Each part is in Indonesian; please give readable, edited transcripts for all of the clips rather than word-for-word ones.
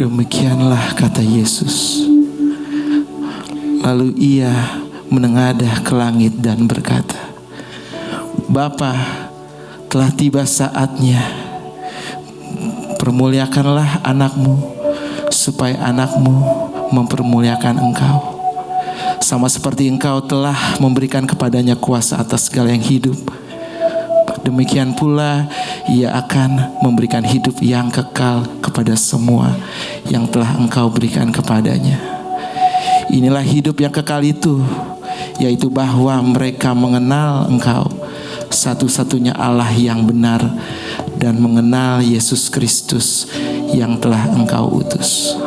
Demikianlah kata Yesus. Lalu ia menengadah ke langit dan berkata, Bapa, telah tiba saatnya. Permuliakanlah anakmu, supaya anakmu mempermuliakan engkau, sama seperti engkau telah memberikan kepadanya kuasa atas segala yang hidup. Demikian pula ia akan memberikan hidup yang kekal kepada semua yang telah engkau berikan kepadanya. Inilah hidup yang kekal itu, yaitu bahwa mereka mengenal engkau, satu-satunya Allah yang benar, dan mengenal Yesus Kristus yang telah engkau utus.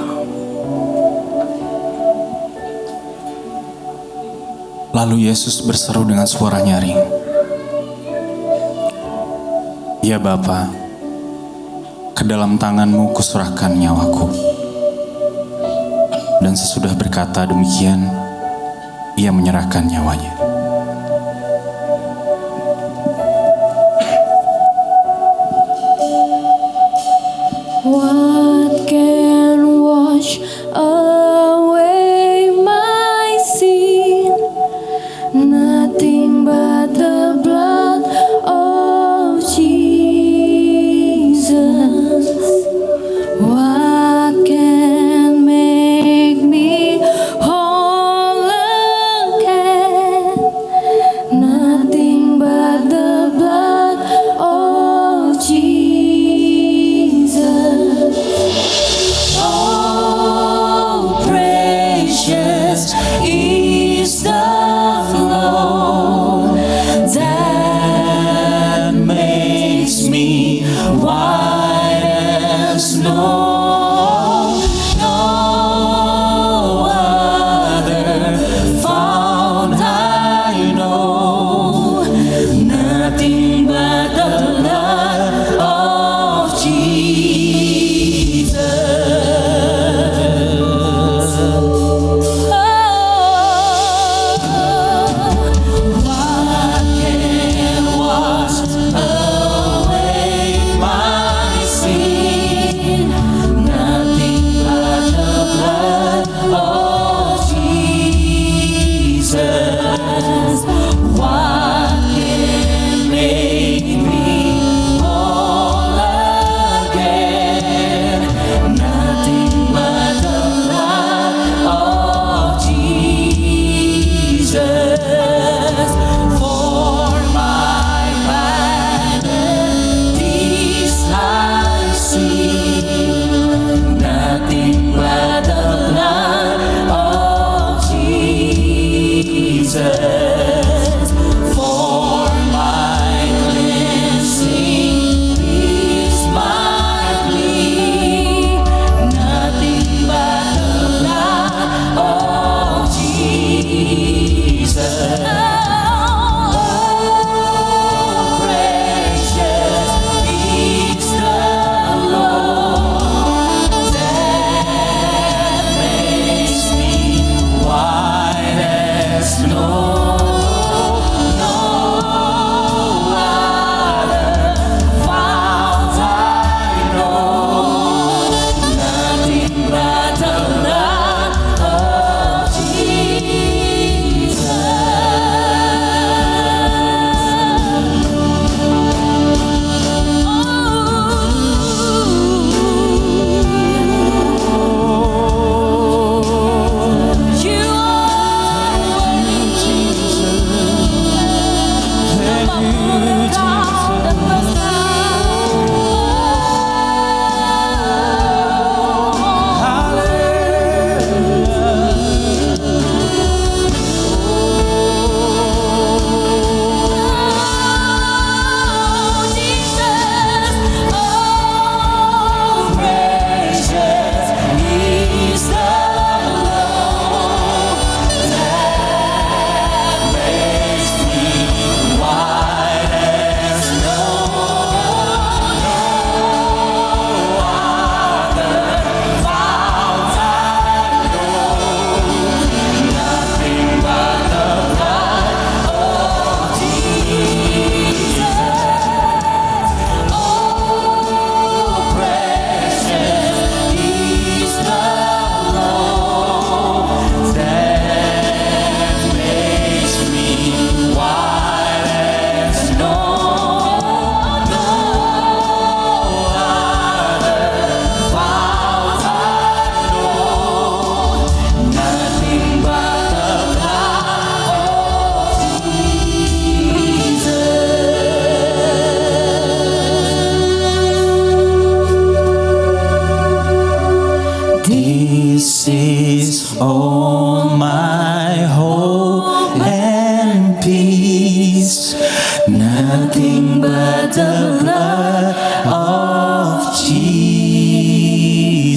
Lalu Yesus berseru dengan suara nyaring, Ya Bapa, ke dalam tangan-Mu kuserahkan nyawaku. Dan sesudah berkata demikian, ia menyerahkan nyawanya. What can wash away my sin? Nothing but the blood of Jesus. What can make me whole again? Nothing but the blood of Jesus.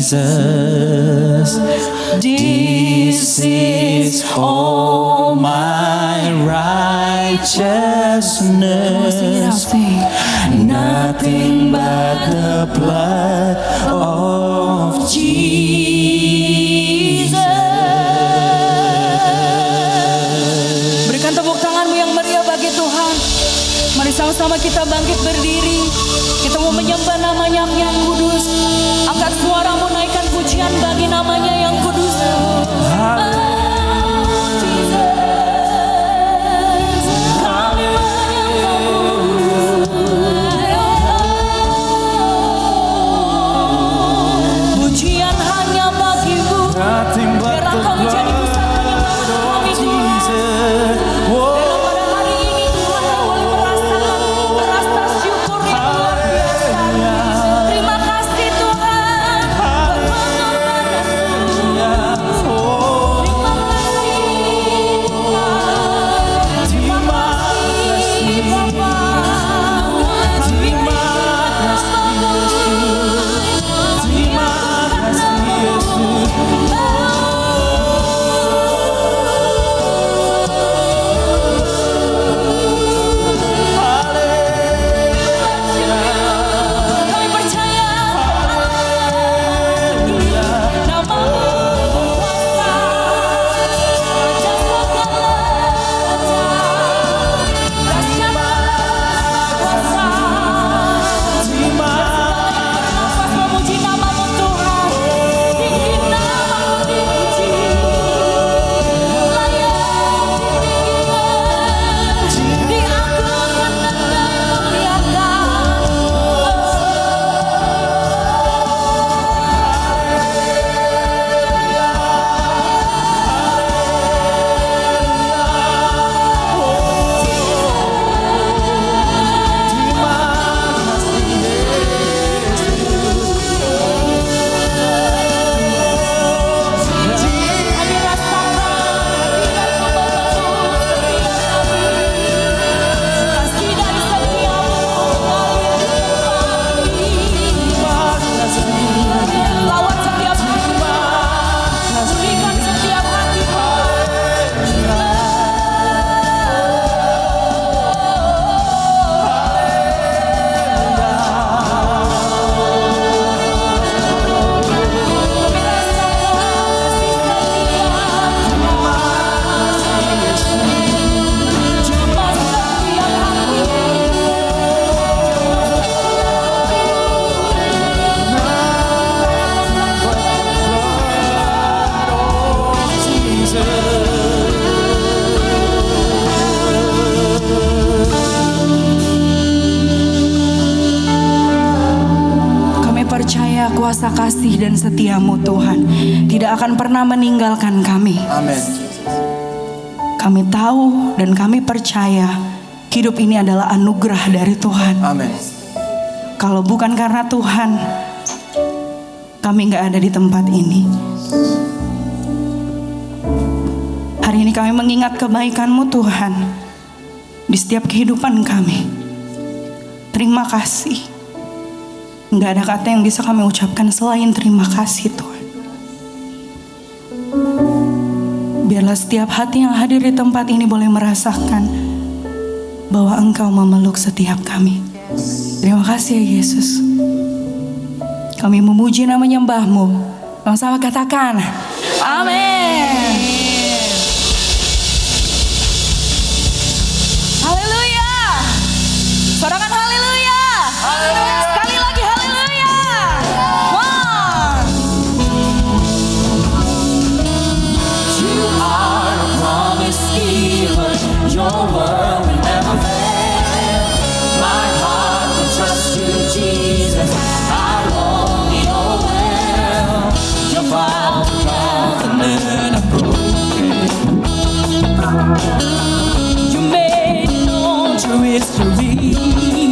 Jesus. This is all my righteousness, nothing but the blood of Jesus. Berikan tepuk tanganmu yang meriah bagi Tuhan. Mari sama-sama kita bangkit berdiri. Kita mau menyembah namanya yang kudus. Angkat suaramu, naikkan pujian bagi namanya yang kudus. Pujian hanya bagimu. Biar engkau menjadi pusat penyembahan kami, Tuhan. Biar pada hari ini Tuhan kau boleh merasakan rasa syukur yang luar biasa. Terima kasih Tuhan. kuasa kasih dan setiamu Tuhan tidak akan pernah meninggalkan kami. Amin. Kami tahu dan kami percaya hidup ini adalah anugerah dari Tuhan. Amin. Kalau bukan karena Tuhan, kami gak ada di tempat ini. Hari ini kami mengingat kebaikan-Mu Tuhan di setiap kehidupan kami. Terima kasih. Gak ada kata yang bisa kami ucapkan selain terima kasih Tuhan. Biarlah setiap hati yang hadir di tempat ini boleh merasakan bahwa Engkau memeluk setiap kami. Terima kasih ya Yesus. Kami memuji nama nyembah-Mu. Sama-sama katakan amin. Haleluya. Sorakan haleluya. Sekali lagi haleluya. One. You are a promise giver. Your word will never fail. My heart will trust you, Jesus. I won't be overwhelmed. Your fire will come and I'm broken. You made known your history.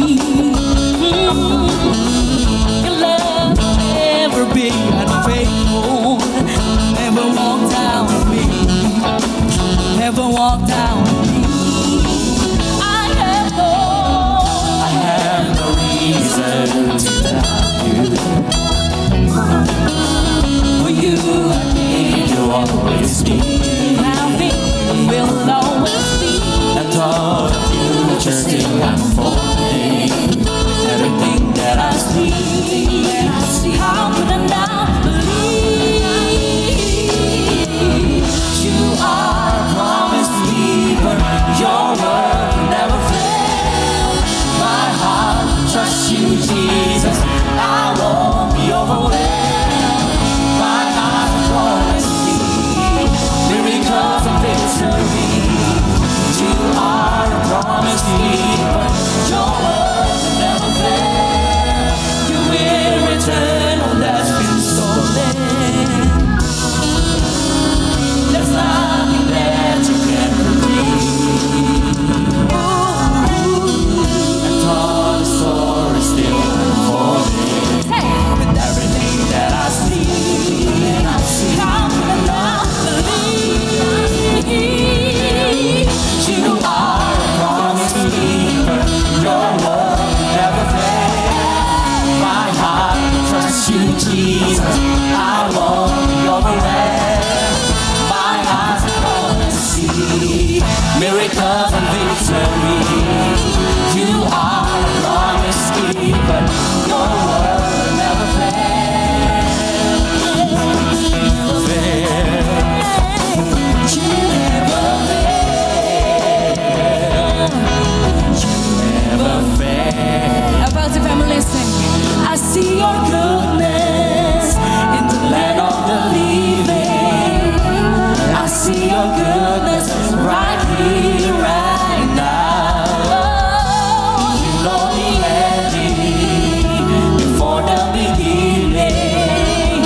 trust you, Jesus. I won't be overwhelmed. My eyes are gonna see miracles and victory. You are a promise keeper. Your word will never fail. Never fail. You never fail. You never fail. About the family sing. I see your goodness in the land of the living. I see your goodness right here, right now. You know the ending before the beginning.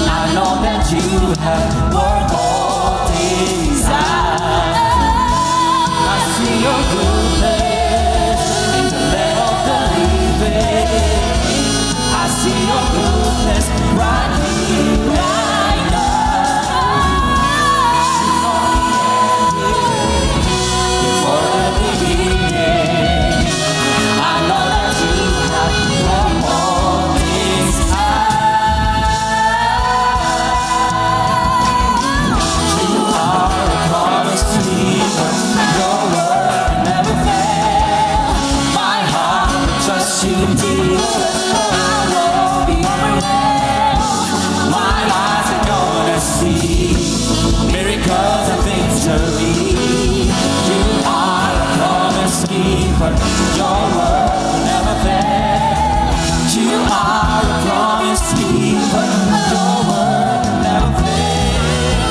I know that you have worked all things out. I see your goodness in the land of the living. I see your goodness right here, right now. Before the beginning, I know that you have worked all things out. You are a promise keeper. Your word will never fail. My heart will trust you, Jesus. I won't be overwhelmed. My eyes are gonna see miracles and victory. You are a promise keeper. Your word will never fail. You are a promise keeper. Your word will never fail.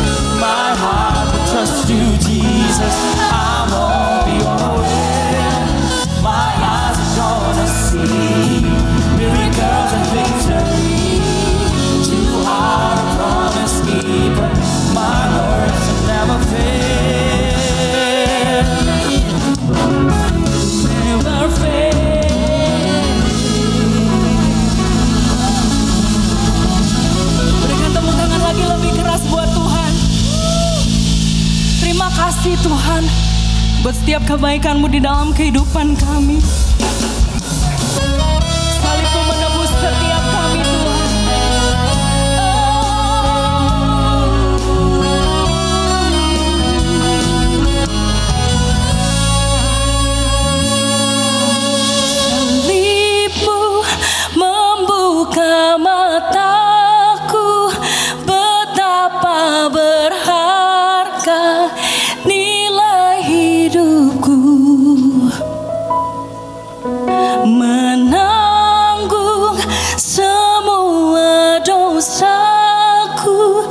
My heart will trust you, Jesus. I won't be overwhelmed. My eyes are gonna see miracles and victory. You are a promise keeper. My words will never fail. Never fail. Berikan tepuk tangan lagi lebih keras buat Tuhan. Terima kasih Tuhan buat setiap kebaikan-Mu di dalam kehidupan kami. Salib-Mu menebus setiap kami Tuhan. Salib-Mu membuka mataku, betapa berharga nilai hidupku. Menanggung semua dosaku,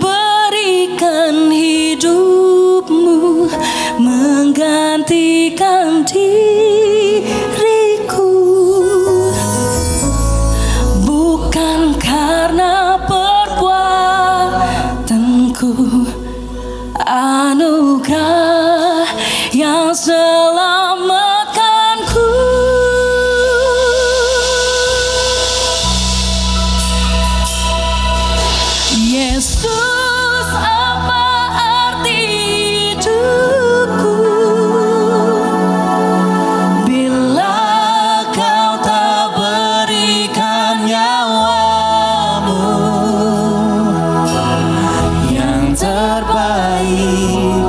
berikan hidupmu menggantikan diriku. Bukan karena perbuatanku, anugerah yang selamatkanku. Yesus, apa arti hidupku bila Kau tak berikan nyawamu yang terbaik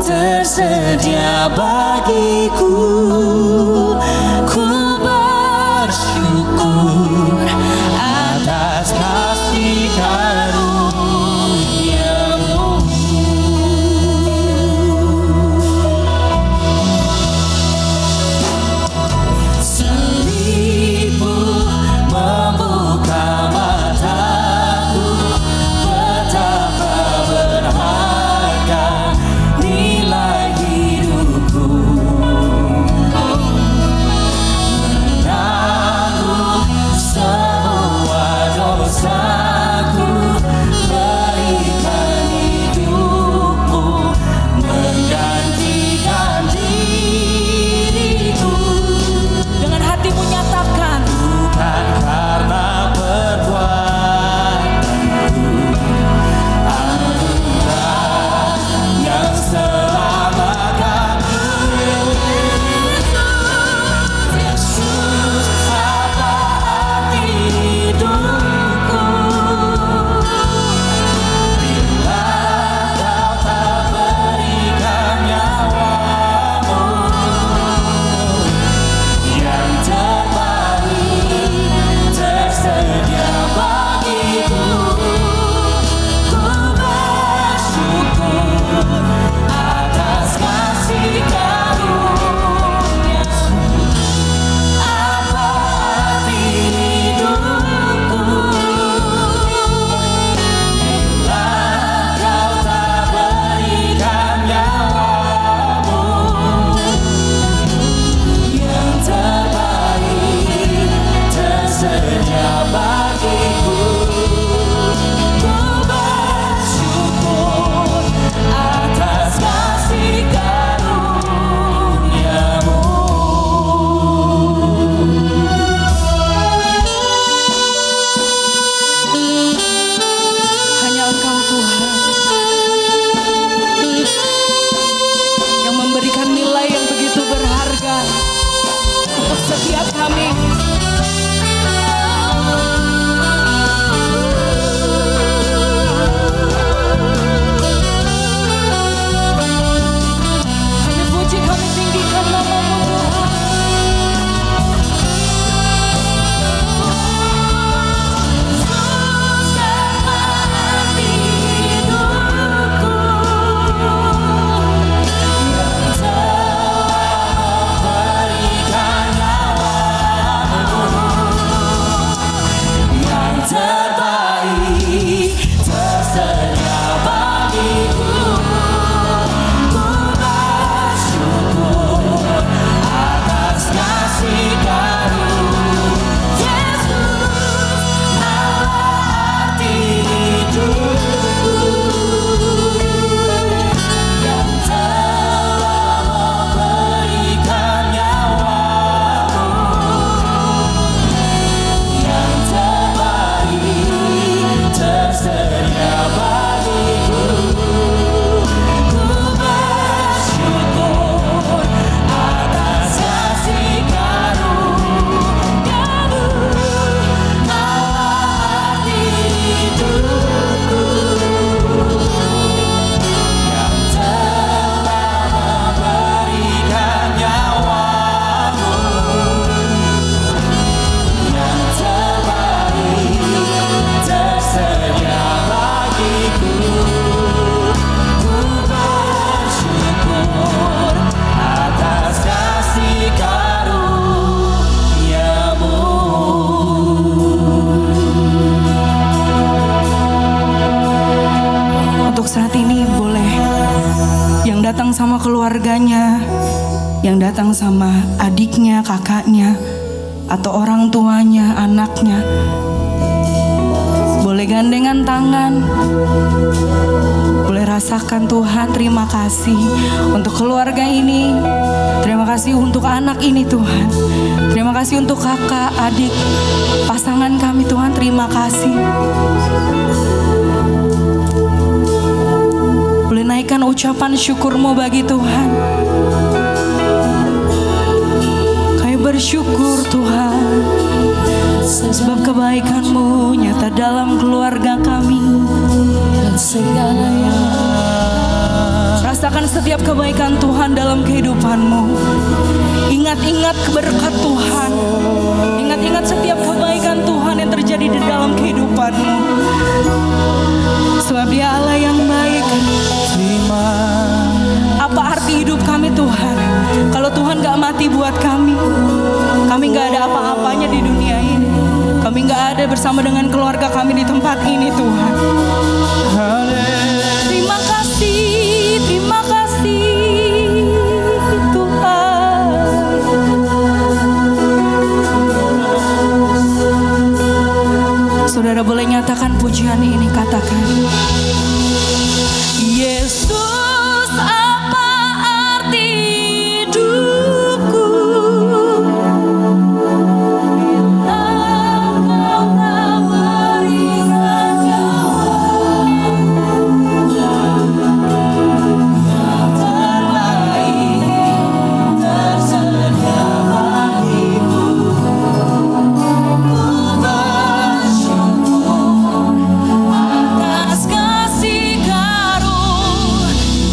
tersedia bagiku. Ku bersyukur atas kasih karunia-Mu. Salib-Mu membuka mataku, betapa berharga nilai hidupku. tersedia bagiku. Ku bersyukur atas kasih karunia-Mu, Allah arti hidupku, yang telah memberikan nyawa-Mu, yang terbaik tersedia bagiku. Ku bersyukur atas kasih karunia-Mu. Untuk saat ini boleh yang datang sama keluarganya, yang datang sama adiknya, kakaknya, atau orang tuanya, anaknya, boleh gandengan tangan, boleh rasakan Tuhan, terima kasih untuk keluarga ini, terima kasih untuk anak ini Tuhan, terima kasih untuk kakak, adik, pasangan kami Tuhan, terima kasih. Boleh naikkan ucapan syukur-Mu bagi Tuhan. Kami bersyukur Tuhan, sebab kebaikan-Mu nyata dalam keluarga kami. Dan segalanya Rasakan setiap kebaikan Tuhan dalam kehidupan-Mu. Ingat-ingat berkat Tuhan. Ingat-ingat setiap kebaikan Tuhan yang terjadi di dalam kehidupan-Mu. Sebab Dia Allah yang baik. Apa arti hidup kami Tuhan kalau Tuhan gak mati buat kami? Kami gak ada apa-apanya di dunia ini. Kami gak ada bersama dengan keluarga kami di tempat ini Tuhan. Terima kasih Tuhan. Saudara boleh nyatakan pujian ini, katakan, Yesus, apa arti hidupku bila Kau telah berikan nyawa-Mu, yang terbaik tersedia bagiku. Ku bersyukur atas kasih karunia-Mu,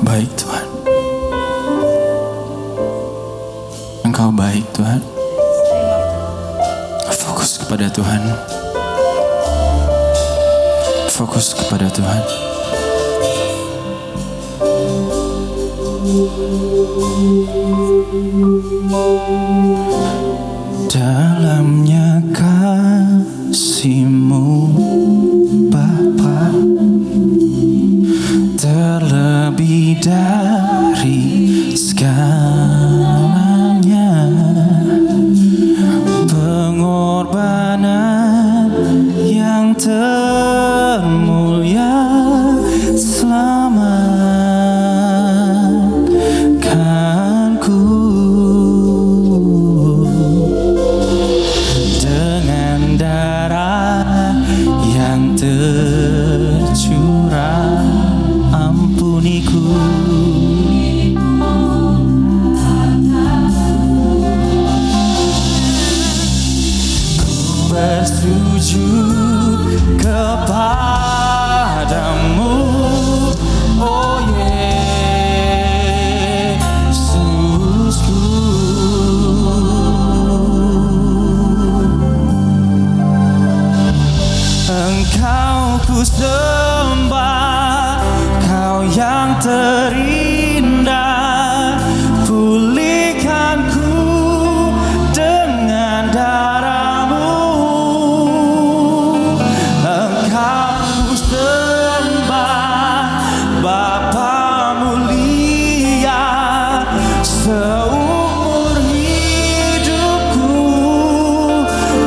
baik Tuhan. Engkau baik Tuhan. Fokus kepada Tuhan. Fokus kepada Tuhan. Dalamnya kasih-Mu Bapa, terlebih dari segalanya, pengorbanan yang termulia selamatkanku. Dengan darah yang tercurah, ampuniku. Bersujud kepadamu, oh Yesusku. Engkau ku sembah, Kau yang terindah, pulihkanku dengan darah-Mu. Engkau ku sembah, Bapa mulia, seumur hidupku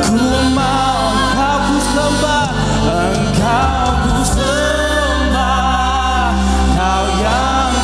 ku mau Engkau ku sembah. Engkau ku sembah, Kau yang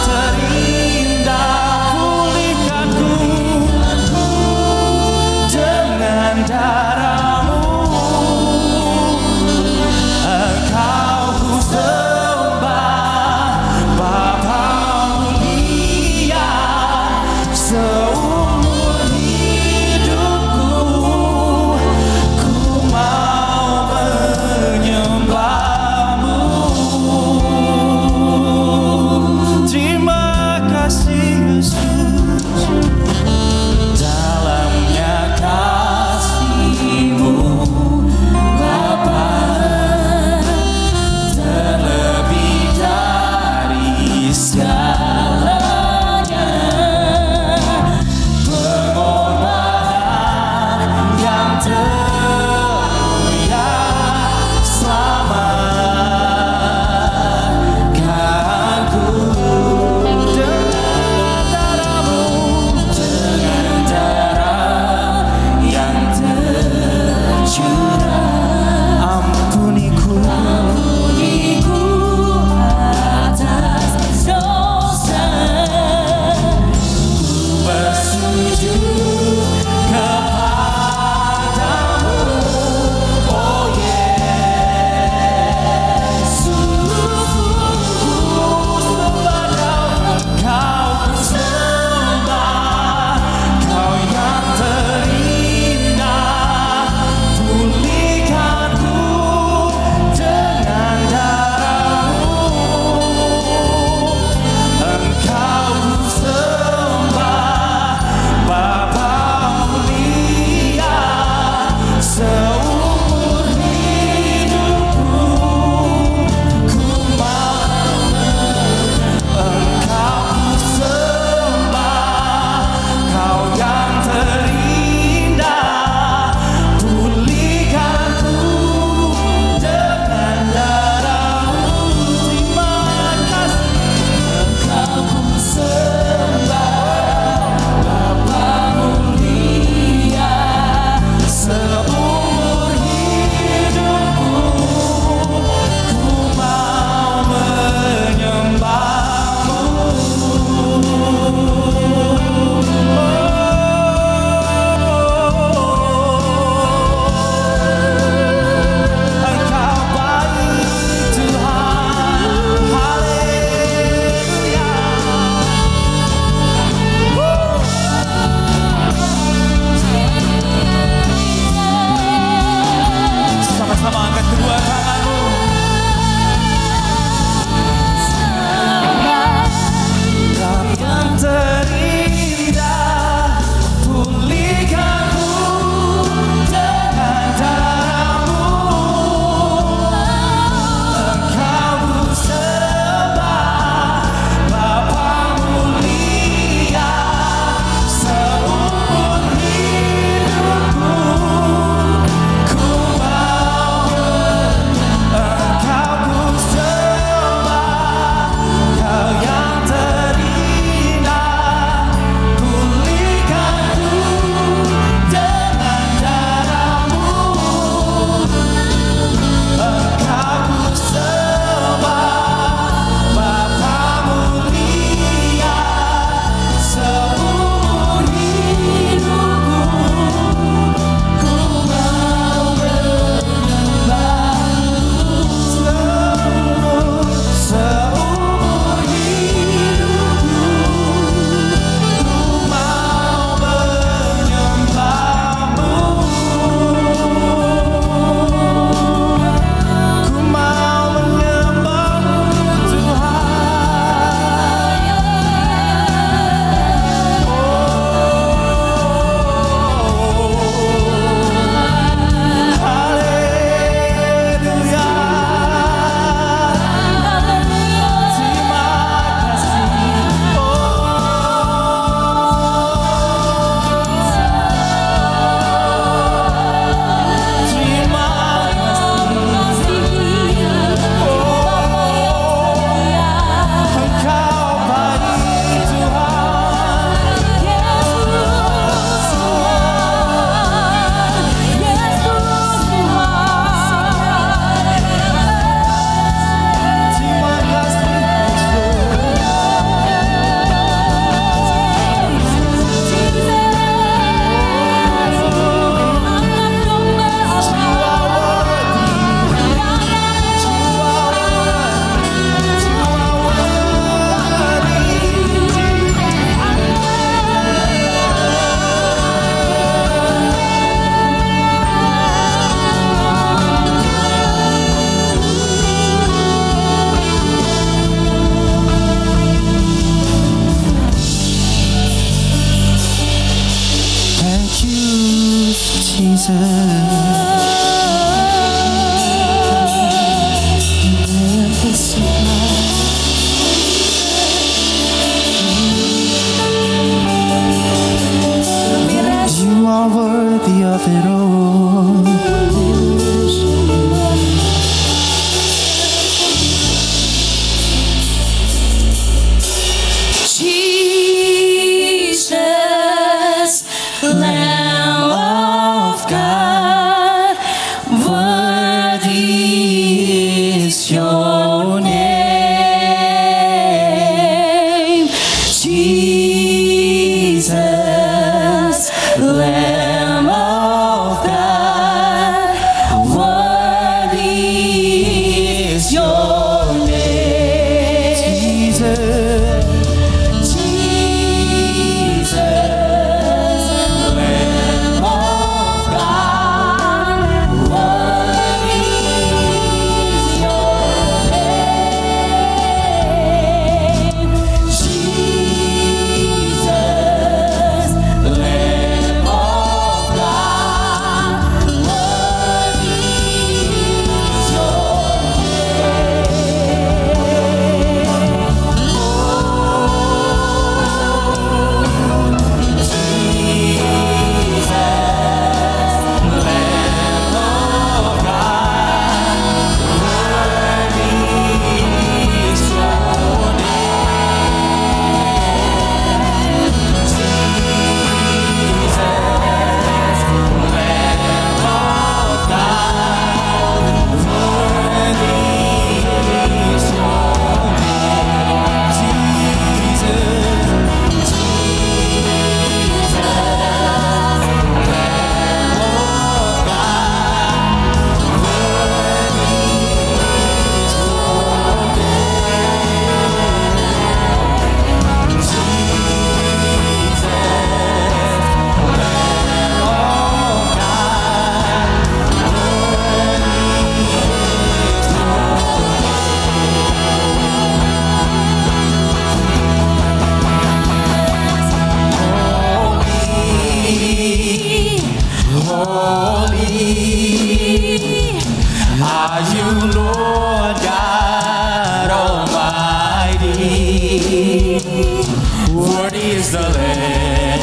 Worthy is the Lamb.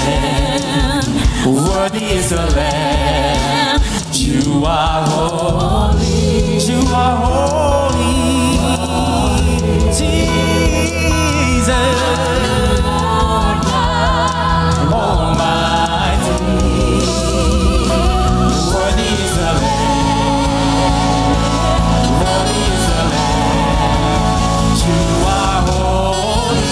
Worthy is the Lamb. You are holy. You are holy. Jesus. Almighty. Worthy is the Lamb. Worthy is the Lamb. You are holy.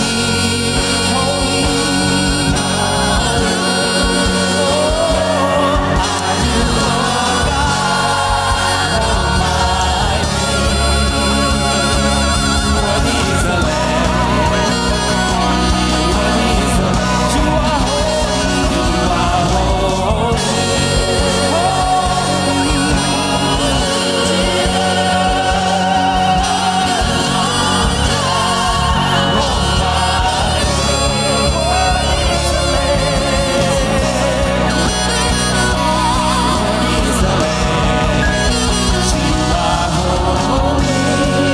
is the Lamb.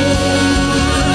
You are holy,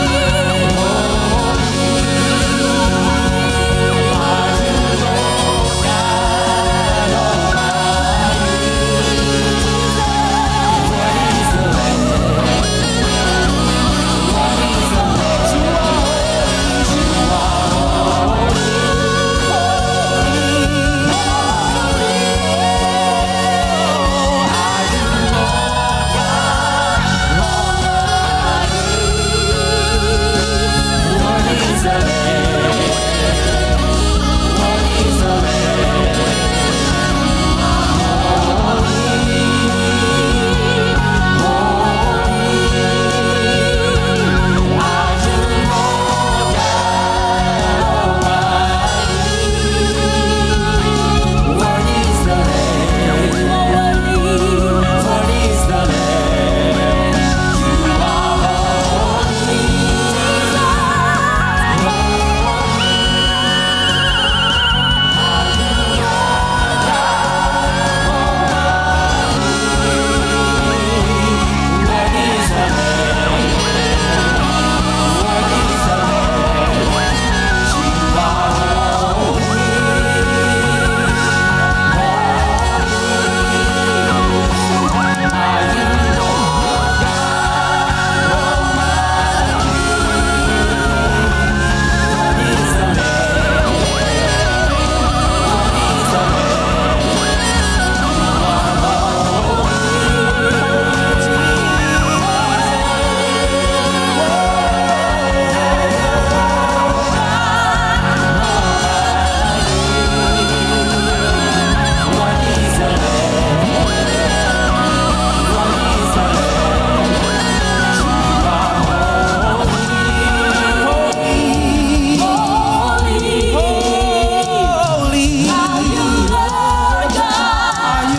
holy, holy. Are you Lord God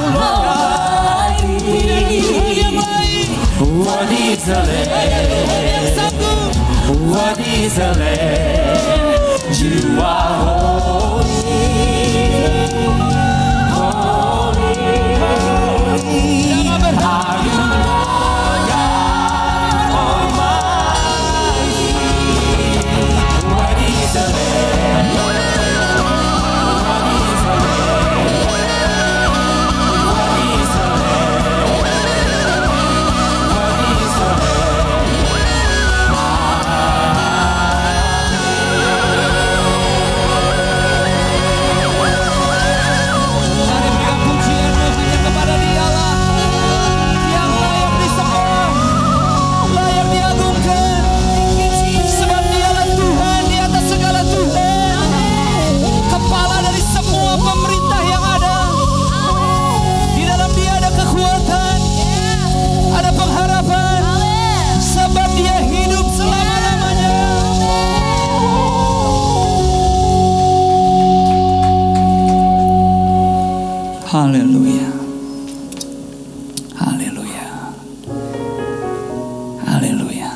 Almighty? Worthy is the Lamb. Worthy is the Lamb. Worthy is the Lamb. Worthy is the Lamb. Haleluya, haleluya, haleluya.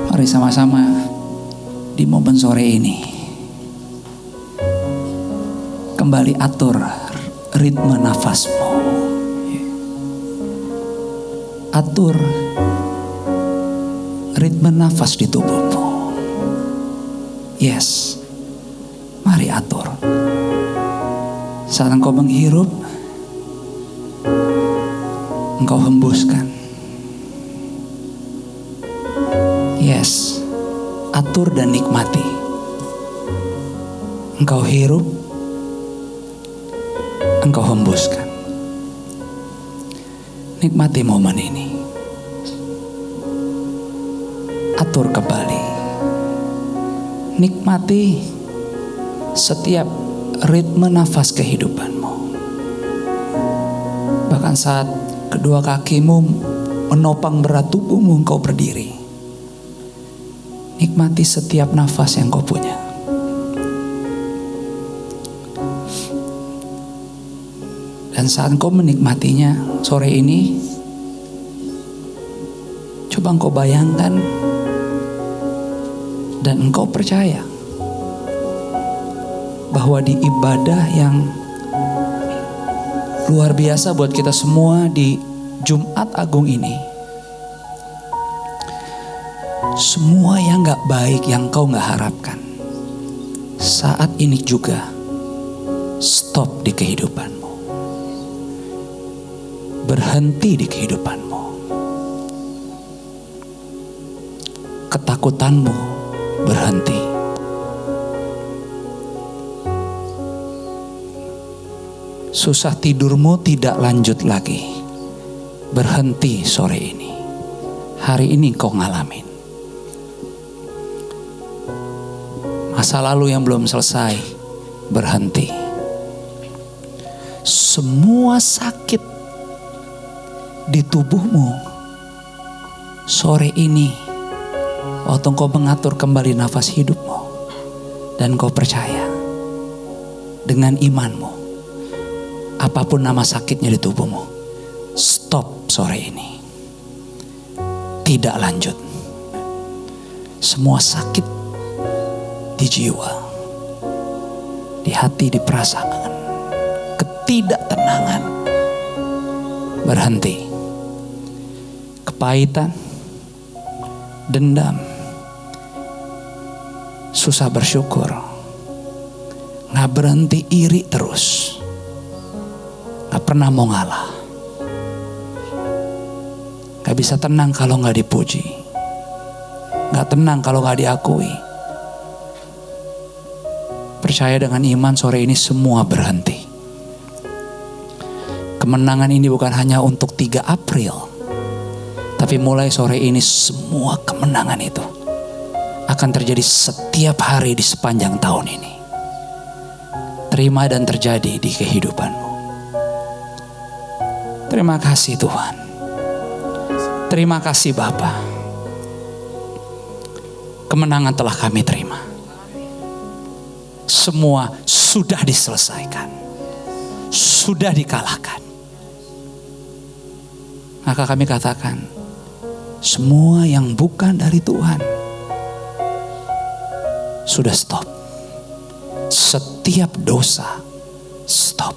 Mari sama-sama di momen sore ini kembali atur ritme nafasmu. Atur ritme nafas di tubuhmu. Yes. Mari atur. Saat engkau menghirup, engkau hembuskan. Yes. Atur dan nikmati. Engkau hirup, engkau hembuskan. Nikmati momen ini. Atur kembali. Nikmati setiap ritme nafas kehidupanmu. Bahkan saat kedua kakimu menopang berat tubuhmu, engkau berdiri. Nikmati setiap nafas yang kau punya. Dan saat engkau menikmatinya sore ini, coba engkau bayangkan dan engkau percaya bahwa di ibadah yang luar biasa buat kita semua di Jumat Agung ini, semua yang gak baik yang kau gak harapkan saat ini juga stop di kehidupanmu. Berhenti di kehidupanmu. Ketakutanmu berhenti. Susah tidurmu tidak lanjut lagi. Berhenti sore ini. Hari ini kau ngalamin. Masa lalu yang belum selesai, berhenti. Semua sakit di tubuhmu sore ini, waktu engkau mengatur kembali nafas hidupmu dan kau percaya dengan imanmu, apapun nama sakitnya di tubuhmu, stop sore ini. Tidak lanjut. Semua sakit di jiwa, di hati, di perasaan, ketidaktenangan, berhenti. Kepahitan, dendam, susah bersyukur, gak berhenti iri terus, gak pernah mau ngalah, gak bisa tenang kalau gak dipuji, gak tenang kalau gak diakui. Percaya dengan iman sore ini semua berhenti. Kemenangan ini bukan hanya untuk 3 April, tapi mulai sore ini semua kemenangan itu akan terjadi setiap hari di sepanjang tahun ini. Terima dan terjadi di kehidupanmu. Terima kasih Tuhan. Terima kasih Bapa. Kemenangan telah kami terima. Semua sudah diselesaikan. Sudah dikalahkan. Maka kami katakan, semua yang bukan dari Tuhan sudah stop. Setiap dosa stop.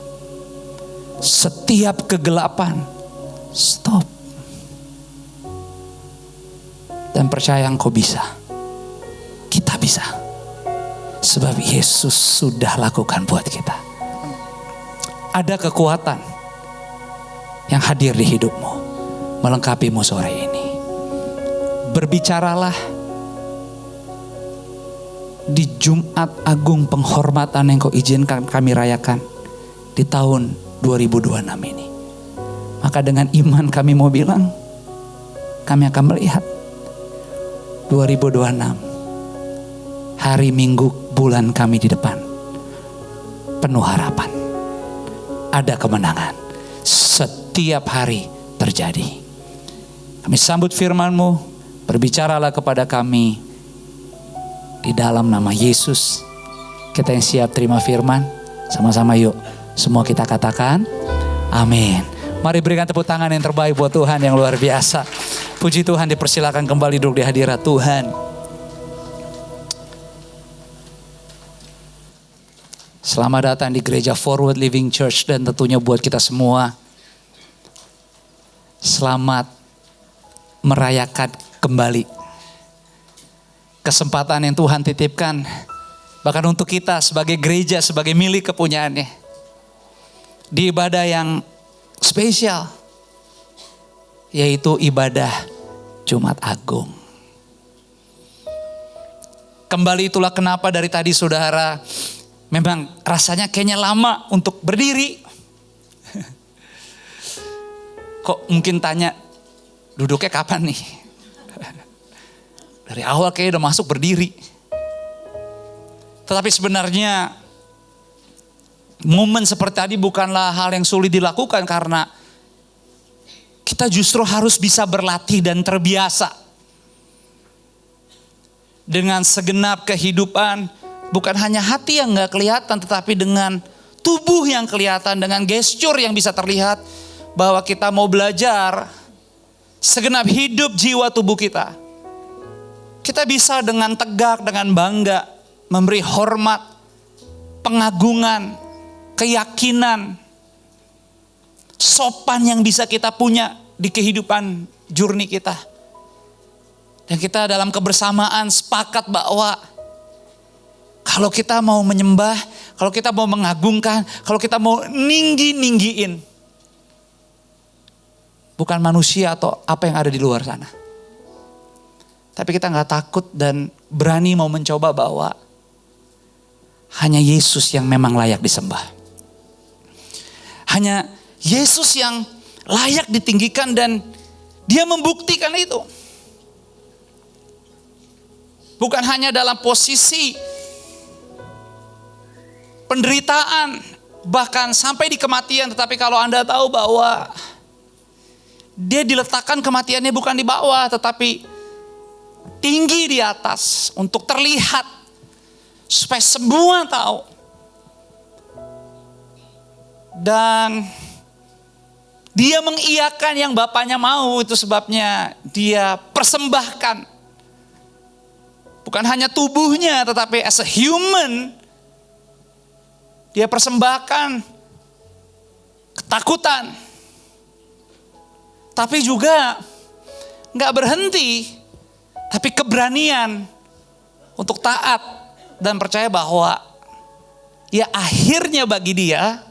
Setiap kegelapan stop. Dan percaya engkau bisa. Kita bisa. Sebab Yesus sudah lakukan buat kita. Ada kekuatan yang hadir di hidupmu, melengkapimu sore ini. Berbicaralah di Jumat Agung penghormatan yang kau izinkan kami rayakan di tahun 2026 ini. Maka dengan iman kami mau bilang, kami akan melihat 2026 hari Minggu bulan kami di depan penuh harapan. Ada kemenangan. Setiap hari terjadi. Kami sambut firman-Mu. Berbicaralah kepada kami di dalam nama Yesus. Kita yang siap terima firman, sama-sama yuk. Semua kita katakan amin. Mari berikan tepuk tangan yang terbaik buat Tuhan yang luar biasa. Puji Tuhan, dipersilakan kembali duduk di hadirat Tuhan. Selamat datang di gereja Forward Living Church, dan tentunya buat kita semua, selamat merayakan kembali kesempatan yang Tuhan titipkan Bahkan untuk kita sebagai gereja, sebagai milik kepunyaannya. Di ibadah yang spesial, yaitu ibadah Jumat Agung. Kembali itulah kenapa dari tadi saudara, memang rasanya kayaknya lama untuk berdiri. Kok mungkin tanya, duduknya kapan nih? Dari awal kayaknya udah masuk berdiri. Tetapi sebenarnya momen seperti tadi bukanlah hal yang sulit dilakukan, karena kita justru harus bisa berlatih dan terbiasa. Dengan segenap kehidupan, bukan hanya hati yang gak kelihatan, tetapi dengan tubuh yang kelihatan, dengan gestur yang bisa terlihat, bahwa kita mau belajar segenap hidup jiwa tubuh kita. Kita bisa dengan tegak, dengan bangga, memberi hormat, pengagungan, keyakinan, sopan yang bisa kita punya di kehidupan journey kita. Dan kita dalam kebersamaan sepakat bahwa kalau kita mau menyembah, kalau kita mau mengagungkan, kalau kita mau ninggiin, bukan manusia atau apa yang ada di luar sana. Tapi kita gak takut dan berani mau mencoba bahwa hanya Yesus yang memang layak disembah. Hanya Yesus yang layak ditinggikan, dan dia membuktikan itu. Bukan hanya dalam posisi penderitaan, bahkan sampai di kematian. Tetapi kalau Anda tahu bahwa dia diletakkan kematiannya bukan di bawah, tetapi tinggi di atas untuk terlihat, supaya semua tahu. Dan dia mengiyakan yang Bapaknya mau, itu sebabnya dia persembahkan. Bukan hanya tubuhnya, tetapi as a human, dia persembahkan ketakutan. Tapi juga gak berhenti, tapi keberanian untuk taat dan percaya bahwa ya akhirnya bagi dia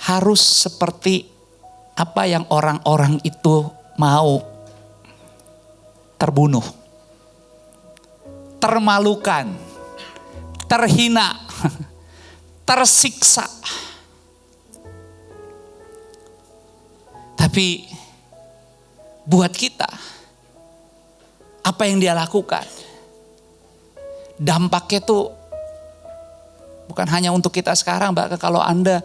harus seperti apa yang orang-orang itu mau. Terbunuh, termalukan, terhina, tersiksa. Tapi buat kita, apa yang dia lakukan, dampaknya tuh bukan hanya untuk kita sekarang. Bahkan kalau Anda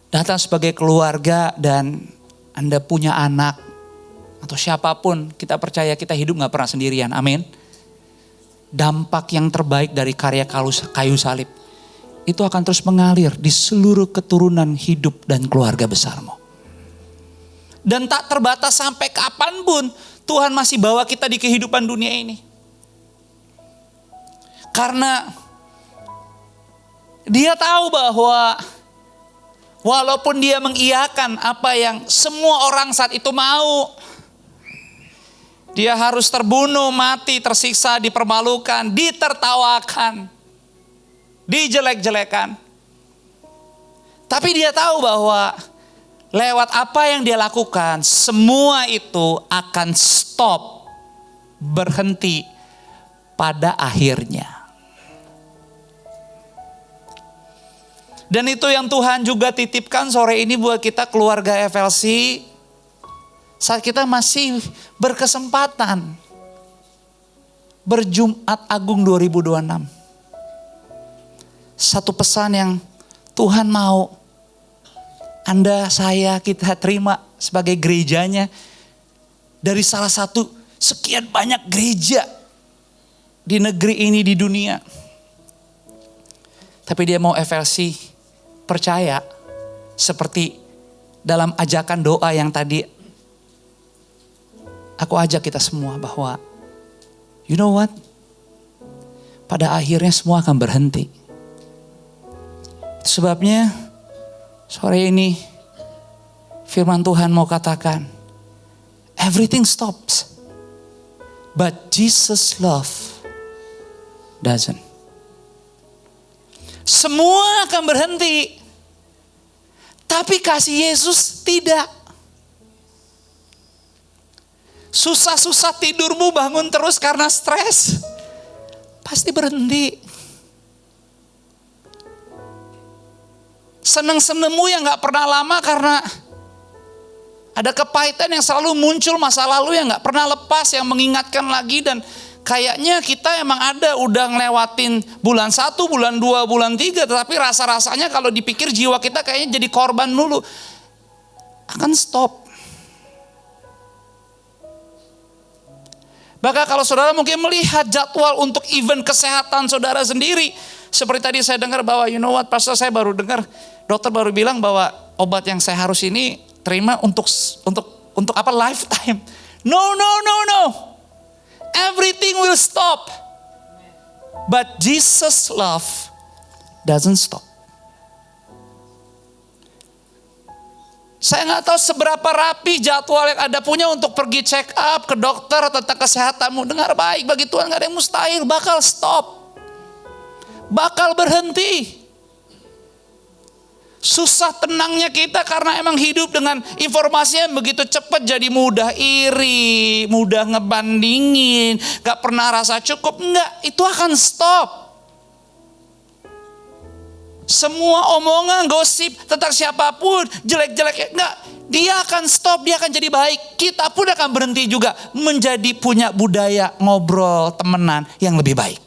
datang sebagai keluarga dan Anda punya anak atau siapapun, kita percaya kita hidup gak pernah sendirian, amin. Dampak yang terbaik dari karya kayu salib itu akan terus mengalir di seluruh keturunan hidup dan keluarga besarmu. Dan tak terbatas sampai kapanpun Tuhan masih bawa kita di kehidupan dunia ini. Karena dia tahu bahwa walaupun dia mengiyakan apa yang semua orang saat itu mau, dia harus terbunuh, mati, tersiksa, dipermalukan, ditertawakan, dijelek-jelekan. Tapi dia tahu bahwa lewat apa yang dia lakukan, semua itu akan stop, berhenti pada akhirnya. Dan itu yang Tuhan juga titipkan sore ini buat kita keluarga FLC. Saat kita masih berkesempatan berJumat Agung 2026. Satu pesan yang Tuhan mau Anda, saya, kita terima sebagai gerejanya dari salah satu sekian banyak gereja di negeri ini, di dunia. Tapi dia mau FLC percaya seperti dalam ajakan doa yang tadi aku ajak kita semua bahwa you know what? Pada akhirnya semua akan berhenti. Itu sebabnya sore ini firman Tuhan mau katakan, everything stops, but Jesus love doesn't. Semua akan berhenti. Tapi kasih Yesus tidak. Susah-susah tidurmu bangun terus karena stres, pasti berhenti. Seneng-senengmu yang gak pernah lama karena ada kepahitan yang selalu muncul, masa lalu yang gak pernah lepas, yang mengingatkan lagi. Dan kayaknya kita emang udah ngelewatin bulan 1, bulan 2, bulan 3. Tetapi rasa-rasanya kalau dipikir jiwa kita kayaknya jadi korban dulu. Akan stop. Bahkan kalau saudara mungkin melihat jadwal untuk event kesehatan saudara sendiri. Seperti tadi saya dengar bahwa pastor saya baru dengar, dokter baru bilang bahwa obat yang saya harus ini terima untuk apa, lifetime. No. Everything will stop. But Jesus' love doesn't stop. Saya nggak tahu seberapa rapi jadwal yang Anda punya untuk pergi check up ke dokter tentang kesehatanmu. Dengar baik, bagi Tuhan nggak ada yang mustahil. Bakal stop. Bakal berhenti. Susah tenangnya kita karena emang hidup dengan informasinya begitu cepat, jadi mudah iri, mudah ngebandingin, gak pernah rasa cukup. Enggak, itu akan stop. Semua omongan, gosip tentang siapapun, jelek-jelek, enggak, dia akan stop, dia akan jadi baik. Kita pun akan berhenti juga menjadi punya budaya ngobrol, temenan yang lebih baik.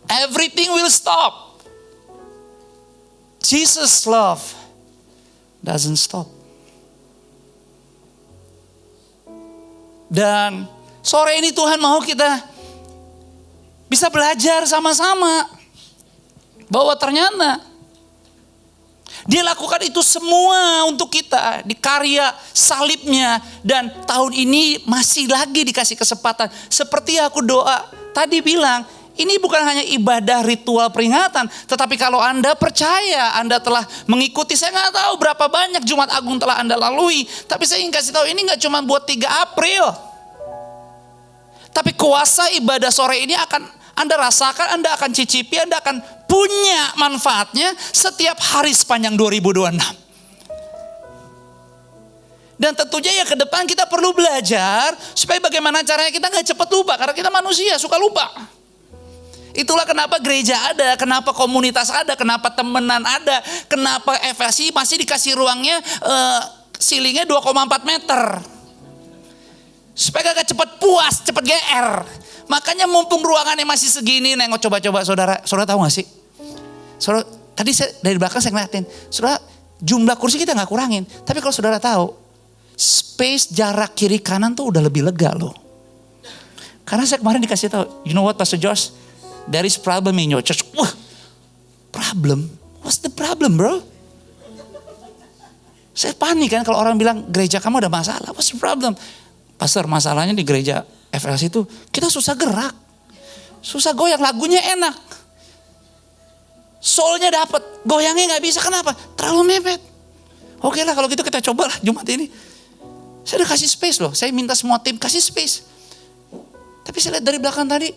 Everything will stop. Jesus' love doesn't stop. Dan sore ini Tuhan mau kita bisa belajar sama-sama bahwa ternyata Dia lakukan itu semua untuk kita di karya salibnya. Dan tahun ini masih lagi dikasih kesempatan. Seperti aku doa tadi bilang, ini bukan hanya ibadah ritual peringatan, tetapi kalau Anda percaya, Anda telah mengikuti, saya nggak tahu berapa banyak Jumat Agung telah Anda lalui, tapi saya ingin kasih tahu ini nggak cuma buat 3 April. Tapi kuasa ibadah sore ini akan Anda rasakan, Anda akan cicipi, Anda akan punya manfaatnya setiap hari sepanjang 2026. Dan tentunya ya ke depan kita perlu belajar supaya bagaimana caranya kita nggak cepat lupa, karena kita manusia suka lupa. Itulah kenapa gereja ada, kenapa komunitas ada, kenapa temenan ada, kenapa FSI masih dikasih ruangnya ceilingnya 2,4 meter. Supaya gak cepat puas, cepat GR. Makanya mumpung ruangannya masih segini, nengok coba-coba saudara tahu gak sih? Saudara, tadi saya, dari belakang saya ngeliatin, saudara jumlah kursi kita gak kurangin. Tapi kalau saudara tahu, space jarak kiri kanan tuh udah lebih lega loh. Karena saya kemarin dikasih tahu, you know what Pastor Josh? There is problem in your church. Wah, problem? What's the problem, bro? Saya panik kan kalau orang bilang gereja kamu ada masalah. What's the problem? Pastor, masalahnya di gereja FLC itu kita susah gerak. Susah goyang, lagunya enak. Soulnya dapat, goyangnya gak bisa. Kenapa? Terlalu mepet. Oke lah kalau gitu kita cobalah Jumat ini. Saya udah kasih space loh. Saya minta semua tim kasih space. Tapi saya lihat dari belakang tadi,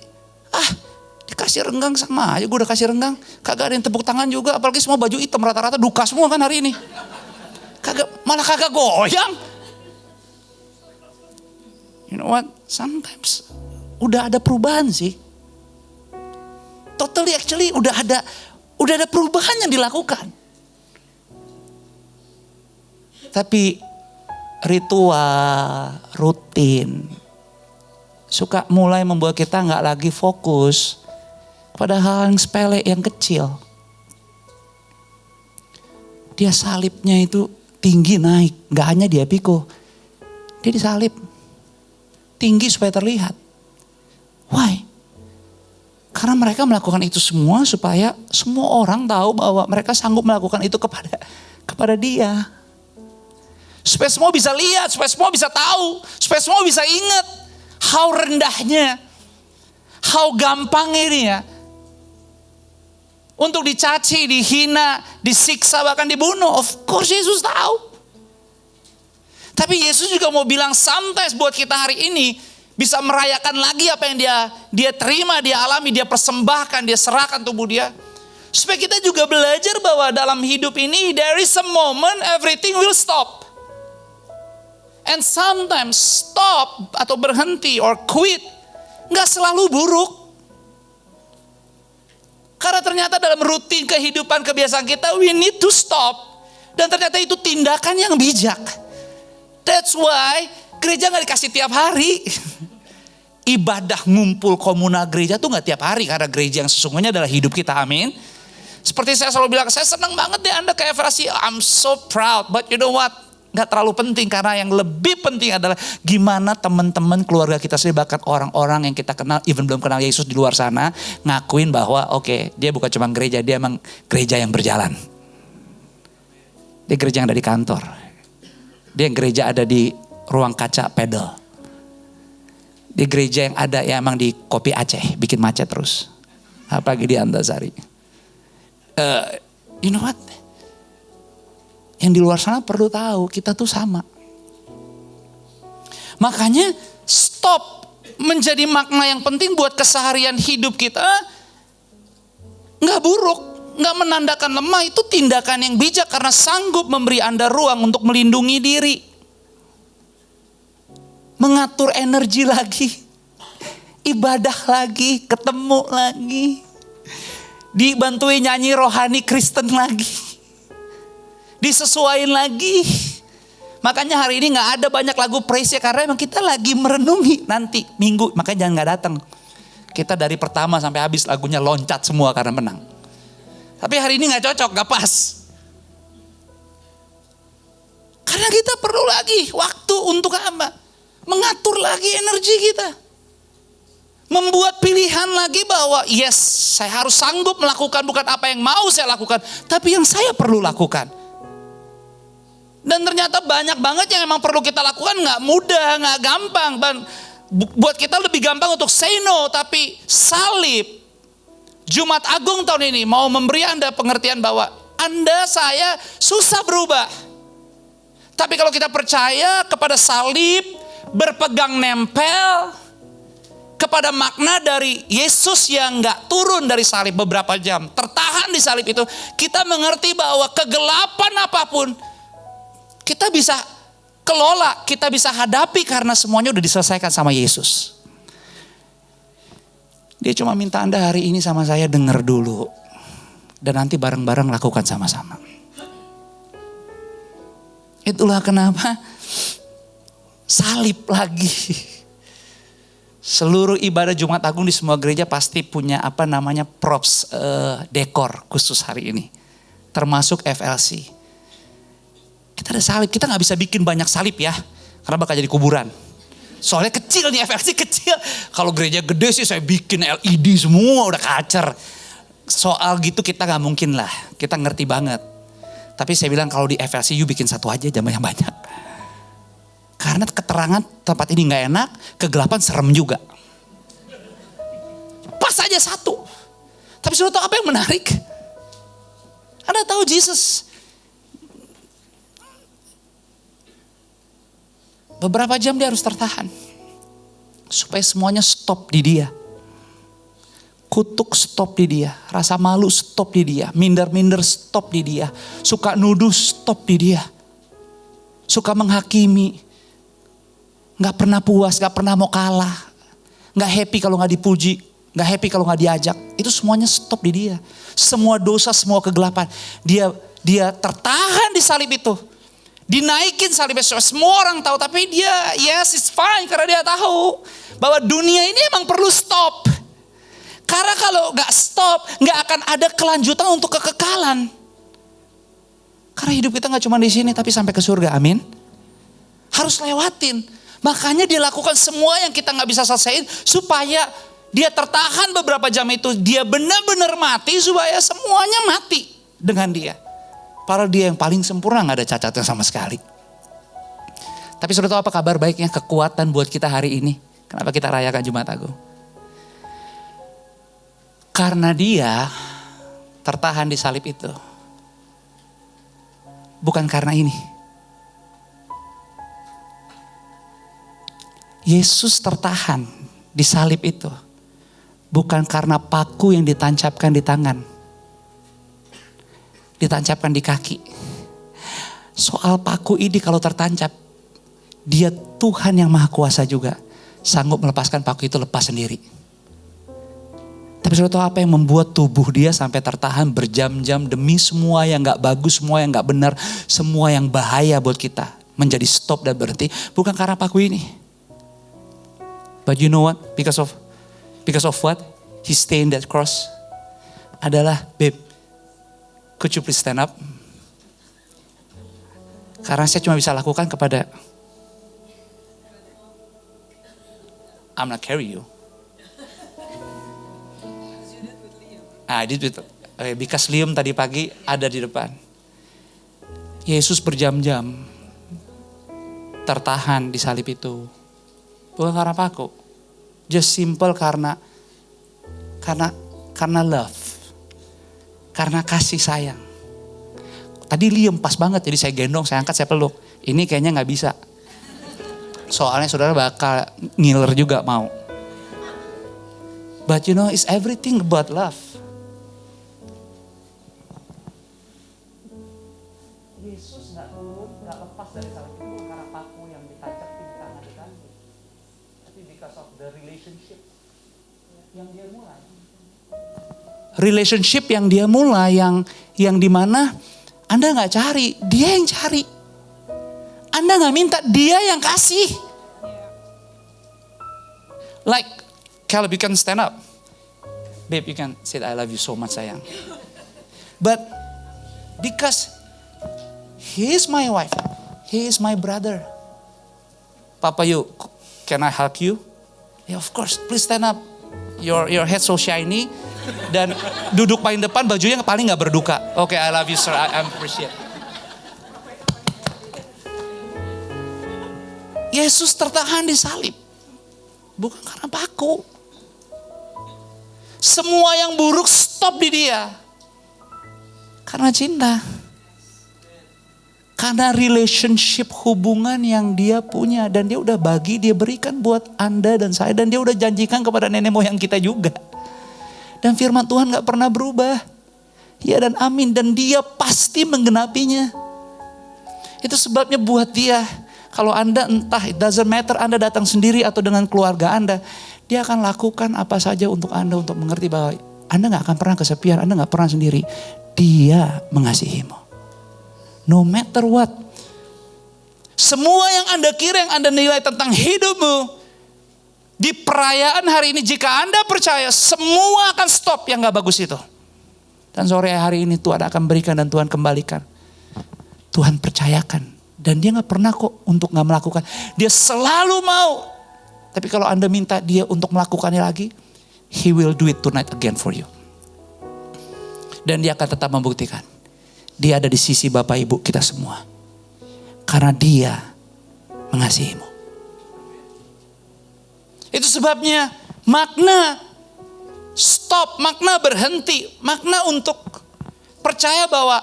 dikasih renggang sama aja, gue udah kasih renggang. Kagak ada yang tepuk tangan juga, apalagi semua baju hitam rata-rata duka semua kan hari ini. Malah kagak goyang. You know what? Sometimes udah ada perubahan sih. Totally actually udah ada perubahan yang dilakukan. Tapi ritual, rutin suka mulai membuat kita nggak lagi fokus pada hal yang sepele, yang kecil. Dia salibnya itu tinggi naik, nggak hanya di Epiko, dia disalib tinggi supaya terlihat. Why? Karena mereka melakukan itu semua supaya semua orang tahu bahwa mereka sanggup melakukan itu kepada Dia. Supaya semua bisa lihat, supaya semua bisa tahu, supaya semua bisa ingat how rendahnya, how gampangnya dia untuk dicaci, dihina, disiksa, bahkan dibunuh. Of course Yesus tahu. Tapi Yesus juga mau bilang sometimes buat kita hari ini, bisa merayakan lagi apa yang dia terima, dia alami, dia persembahkan, dia serahkan tubuh dia. Supaya kita juga belajar bahwa dalam hidup ini there is a moment everything will stop. And sometimes stop atau berhenti or quit gak selalu buruk. Karena ternyata dalam rutin kehidupan kebiasaan kita we need to stop. Dan ternyata itu tindakan yang bijak. That's why gereja gak dikasih tiap hari. Ibadah ngumpul komunal gereja tuh gak tiap hari. Karena gereja yang sesungguhnya adalah hidup kita, amin. Seperti saya selalu bilang, saya senang banget deh Anda ke FRC. I'm so proud, but you know what? Gak terlalu penting. Karena yang lebih penting adalah gimana teman-teman keluarga kita sendiri, bahkan orang-orang yang kita kenal, even belum kenal Yesus di luar sana, ngakuin bahwa oke, dia bukan cuma gereja, dia emang gereja yang berjalan. Dia gereja yang ada di kantor. Dia gereja ada di ruang kaca pedal. Dia gereja yang ada ya emang di Kopi Aceh, bikin macet terus. Apalagi di Antasari. You know what? Yang di luar sana perlu tahu kita tuh sama. Makanya stop menjadi makna yang penting buat keseharian hidup kita. Nggak buruk. Nggak menandakan lemah, itu tindakan yang bijak karena sanggup memberi Anda ruang untuk melindungi diri. Mengatur energi lagi. Ibadah lagi, ketemu lagi. Dibantuin nyanyi rohani Kristen lagi. Disesuaiin lagi. Makanya hari ini gak ada banyak lagu praise ya, karena emang kita lagi merenungi nanti minggu. Makanya jangan gak datang. Kita dari pertama sampai habis lagunya loncat semua karena menang. Tapi hari ini gak cocok, gak pas. Karena kita perlu lagi waktu untuk apa? Mengatur lagi energi kita. Membuat pilihan lagi bahwa yes, saya harus sanggup melakukan bukan apa yang mau saya lakukan, tapi yang saya perlu lakukan. Dan ternyata banyak banget yang emang perlu kita lakukan, gak mudah, gak gampang. Buat kita lebih gampang untuk say no, tapi salib Jumat Agung tahun ini mau memberi Anda pengertian bahwa Anda, saya susah berubah. Tapi kalau kita percaya kepada salib, berpegang nempel kepada makna dari Yesus yang gak turun dari salib beberapa jam, tertahan di salib itu, kita mengerti bahwa kegelapan apapun kita bisa kelola, kita bisa hadapi karena semuanya udah diselesaikan sama Yesus. Dia cuma minta Anda hari ini sama saya dengar dulu. Dan nanti bareng-bareng lakukan sama-sama. Itulah kenapa salib lagi. Seluruh ibadah Jumat Agung di semua gereja pasti punya apa namanya props, dekor khusus hari ini. Termasuk FLC. Kita ada salib, kita gak bisa bikin banyak salib ya. Karena bakal jadi kuburan. Soalnya kecil nih, FLC kecil. Kalau gereja gede sih saya bikin LED semua udah kacer. Soal gitu kita gak mungkin lah. Kita ngerti banget. Tapi saya bilang kalau di FLC you bikin satu aja, jangan banyak-banyak. Karena keterangan tempat ini gak enak, kegelapan serem juga. Pas aja satu. Tapi sudah tahu apa yang menarik? Anda tahu Jesus beberapa jam dia harus tertahan. Supaya semuanya stop di dia. Kutuk stop di dia. Rasa malu stop di dia. Minder-minder stop di dia. Suka nuduh stop di dia. Suka menghakimi. Gak pernah puas, gak pernah mau kalah. Gak happy kalau gak dipuji. Gak happy kalau gak diajak. Itu semuanya stop di dia. Semua dosa, semua kegelapan. Dia tertahan di salib itu. Dinaikin salibnya, semua orang tahu, tapi dia yes it's fine karena dia tahu bahwa dunia ini emang perlu stop. Karena kalau gak stop, gak akan ada kelanjutan untuk kekekalan. Karena hidup kita gak cuma di sini tapi sampai ke surga, amin. Harus lewatin. Makanya dia lakukan semua yang kita gak bisa selesaiin supaya dia tertahan beberapa jam itu. Dia benar-benar mati supaya semuanya mati dengan dia. Padahal dia yang paling sempurna, gak ada cacatnya sama sekali. Tapi sudah tahu apa kabar baiknya, kekuatan buat kita hari ini. Kenapa kita rayakan Jumat Agung? Karena dia tertahan di salib itu. Bukan karena ini. Yesus tertahan di salib itu bukan karena paku yang ditancapkan di tangan, ditancapkan di kaki. Soal paku ini kalau tertancap, dia Tuhan yang maha kuasa juga sanggup melepaskan paku itu lepas sendiri. Tapi saudara tahu apa yang membuat tubuh dia sampai tertahan berjam-jam demi semua yang gak bagus, semua yang gak benar, semua yang bahaya buat kita menjadi stop dan berhenti? Bukan karena paku ini. But you know what? Because of what? He stay in that cross. Adalah, babe, could you please stand up? Karena saya cuma bisa lakukan kepada, I'm not carry you. I did with, because Liam tadi pagi ada di depan. Yesus berjam-jam tertahan di salib itu. Bukan karena paku. Just simple karena love. Karena kasih sayang. Tadi Liam pas banget, jadi saya gendong, saya angkat, saya peluk. Ini kayaknya gak bisa. Soalnya saudara bakal ngiler juga mau. But you know, it's everything about love. Yesus gak lepas dari salib itu karena paku yang ditancap di tangan di kaki. Tapi because of the relationship yang dia mulai. Relationship yang dia mulai, yang dimana Anda gak cari, dia yang cari. Anda gak minta, dia yang kasih. Like, Caleb, you can stand up. Babe, you can say I love you so much, sayang. But because he is my wife, he is my brother. Papa, can I hug you? Yeah, of course, please stand up. Your head so shiny. Dan duduk paling depan, bajunya paling gak berduka. Okay, I love you sir, I appreciate. Yesus tertahan di salib. Bukan karena paku. Semua yang buruk stop di dia. Karena cinta. Karena relationship, hubungan yang dia punya. Dan dia udah bagi, dia berikan buat Anda dan saya. Dan dia udah janjikan kepada nenek moyang kita juga. Dan firman Tuhan gak pernah berubah. Ya dan amin. Dan dia pasti menggenapinya. Itu sebabnya buat dia. Kalau Anda entah, it doesn't matter Anda datang sendiri atau dengan keluarga Anda. Dia akan lakukan apa saja untuk Anda. Untuk mengerti bahwa Anda gak akan pernah kesepian. Anda gak pernah sendiri. Dia mengasihimu. No matter what. Semua yang Anda kira, yang Anda nilai tentang hidupmu. Di perayaan hari ini, jika Anda percaya, semua akan stop yang gak bagus itu. Dan sore hari ini Tuhan akan berikan dan Tuhan kembalikan. Tuhan percayakan. Dan dia gak pernah kok untuk gak melakukan. Dia selalu mau. Tapi kalau Anda minta dia untuk melakukannya lagi, He will do it tonight again for you. Dan dia akan tetap membuktikan. Dia ada di sisi Bapak Ibu kita semua. Karena dia mengasihimu. Itu sebabnya makna stop, makna berhenti, makna untuk percaya bahwa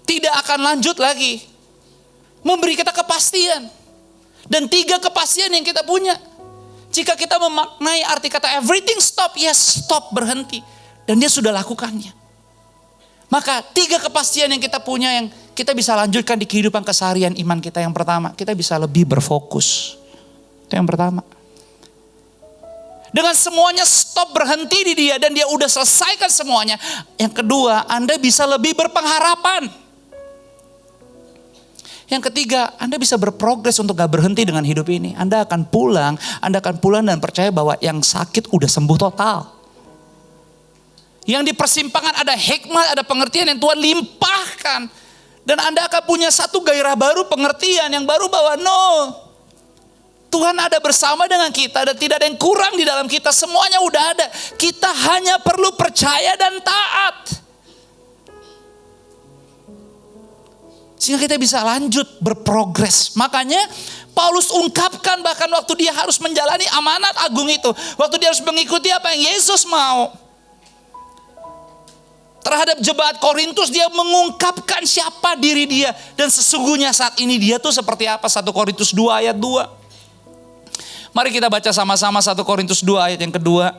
tidak akan lanjut lagi. Memberi kita kepastian. Dan 3 kepastian yang kita punya. Jika kita memaknai arti kata everything stop, yes stop, berhenti. Dan dia sudah lakukannya. Maka 3 kepastian yang kita punya yang kita bisa lanjutkan di kehidupan keseharian iman kita. Yang pertama, kita bisa lebih berfokus. Itu yang pertama. Dengan semuanya stop, berhenti di dia dan dia udah selesaikan semuanya. Yang kedua, Anda bisa lebih berpengharapan. Yang ketiga, Anda bisa berprogres untuk gak berhenti dengan hidup ini. Anda akan pulang dan percaya bahwa yang sakit udah sembuh total. Yang di persimpangan ada hikmat, ada pengertian yang Tuhan limpahkan. Dan Anda akan punya satu gairah baru, pengertian yang baru bahwa Tuhan ada bersama dengan kita dan tidak ada yang kurang di dalam kita. Semuanya udah ada. Kita hanya perlu percaya dan taat. Sehingga kita bisa lanjut berprogres. Makanya Paulus ungkapkan bahkan waktu dia harus menjalani amanat agung itu. Waktu dia harus mengikuti apa yang Yesus mau. Terhadap jemaat Korintus dia mengungkapkan siapa diri dia. Dan sesungguhnya saat ini dia tuh seperti apa. 1 Korintus 2 ayat 2. Mari kita baca sama-sama 1 Korintus 2 ayat yang kedua.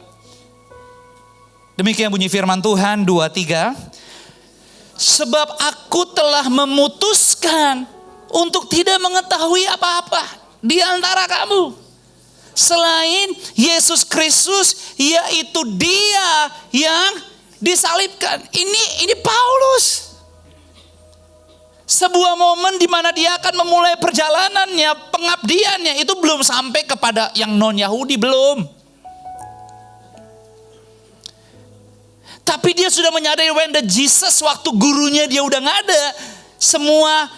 Demikian bunyi firman Tuhan 2:3. Sebab aku telah memutuskan untuk tidak mengetahui apa-apa di antara kamu selain Yesus Kristus, yaitu Dia yang disalibkan. Ini Paulus. Sebuah momen di mana dia akan memulai perjalanannya, pengabdiannya itu belum sampai kepada yang non-Yahudi, belum. Tapi dia sudah menyadari when the Jesus, waktu gurunya dia udah gak ada, semua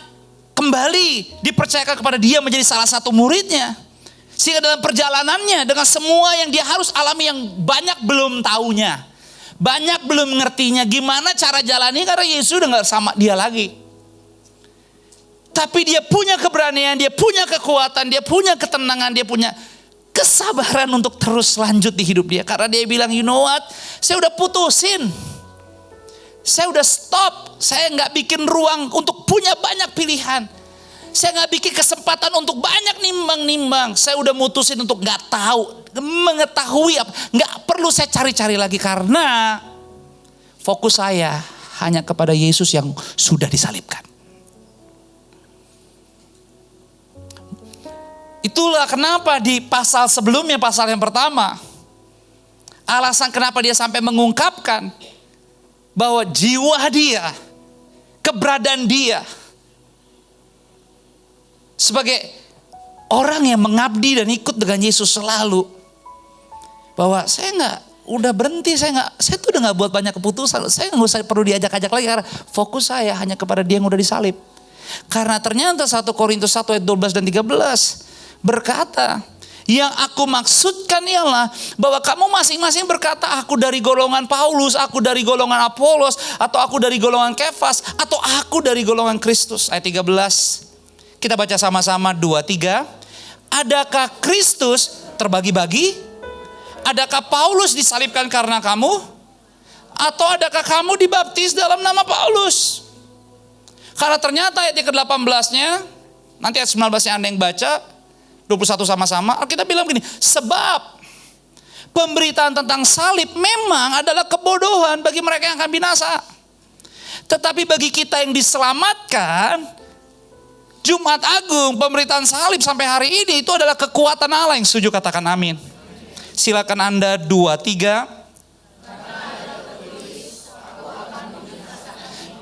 kembali dipercayakan kepada dia menjadi salah satu muridnya. Sehingga dalam perjalanannya dengan semua yang dia harus alami yang banyak belum taunya, banyak belum ngertinya gimana cara jalani karena Yesus udah gak sama dia lagi. Tapi dia punya keberanian, dia punya kekuatan, dia punya ketenangan, dia punya kesabaran untuk terus lanjut di hidup dia. Karena dia bilang, you know what, saya udah putusin, saya udah stop, saya gak bikin ruang untuk punya banyak pilihan. Saya gak bikin kesempatan untuk banyak nimbang-nimbang. Saya udah mutusin untuk gak tahu, mengetahui apa. Gak perlu saya cari-cari lagi karena fokus saya hanya kepada Yesus yang sudah disalibkan. Itulah kenapa di pasal sebelumnya, pasal yang pertama, alasan kenapa dia sampai mengungkapkan bahwa jiwa dia, keberadaan dia sebagai orang yang mengabdi dan ikut dengan Yesus selalu, bahwa saya udah berhenti, saya tuh udah nggak buat banyak keputusan, saya nggak usah perlu diajak-ajak lagi karena fokus saya hanya kepada Dia yang udah disalib. Karena ternyata 1 Korintus 1 ayat 12 dan 13 berkata, yang aku maksudkan ialah bahwa kamu masing-masing berkata, aku dari golongan Paulus, aku dari golongan Apolos, atau aku dari golongan Kefas, atau aku dari golongan Kristus. Ayat 13, kita baca sama-sama 2-3. Adakah Kristus terbagi-bagi? Adakah Paulus disalibkan karena kamu? Atau adakah kamu dibaptis dalam nama Paulus? Karena ternyata ayat yang ke-18-nya, nanti ayat 19-nya Anda yang baca, 21 sama-sama, kita bilang begini, sebab pemberitaan tentang salib memang adalah kebodohan bagi mereka yang akan binasa. Tetapi bagi kita yang diselamatkan, Jumat Agung, pemberitaan salib sampai hari ini itu adalah kekuatan Allah. Yang setuju katakan amin. Silakan Anda 2-3.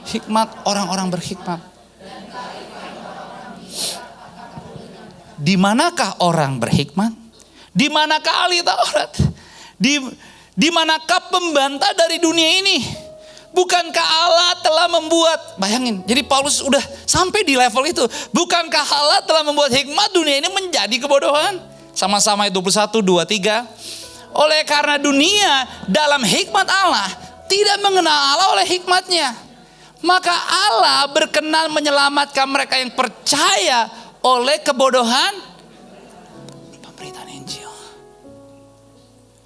Hikmat orang-orang berhikmat. Di manakah orang berhikmat? Di manakah ahli Taurat? Di manakah pembantah dari dunia ini? Bukankah Allah telah membuat, bayangin, jadi Paulus udah sampai di level itu. Bukankah Allah telah membuat hikmat dunia ini menjadi kebodohan? Sama-sama ayat 21, 2-3. Oleh karena dunia dalam hikmat Allah tidak mengenal Allah oleh hikmatnya, maka Allah berkenan menyelamatkan mereka yang percaya oleh kebodohan pemberitaan Injil.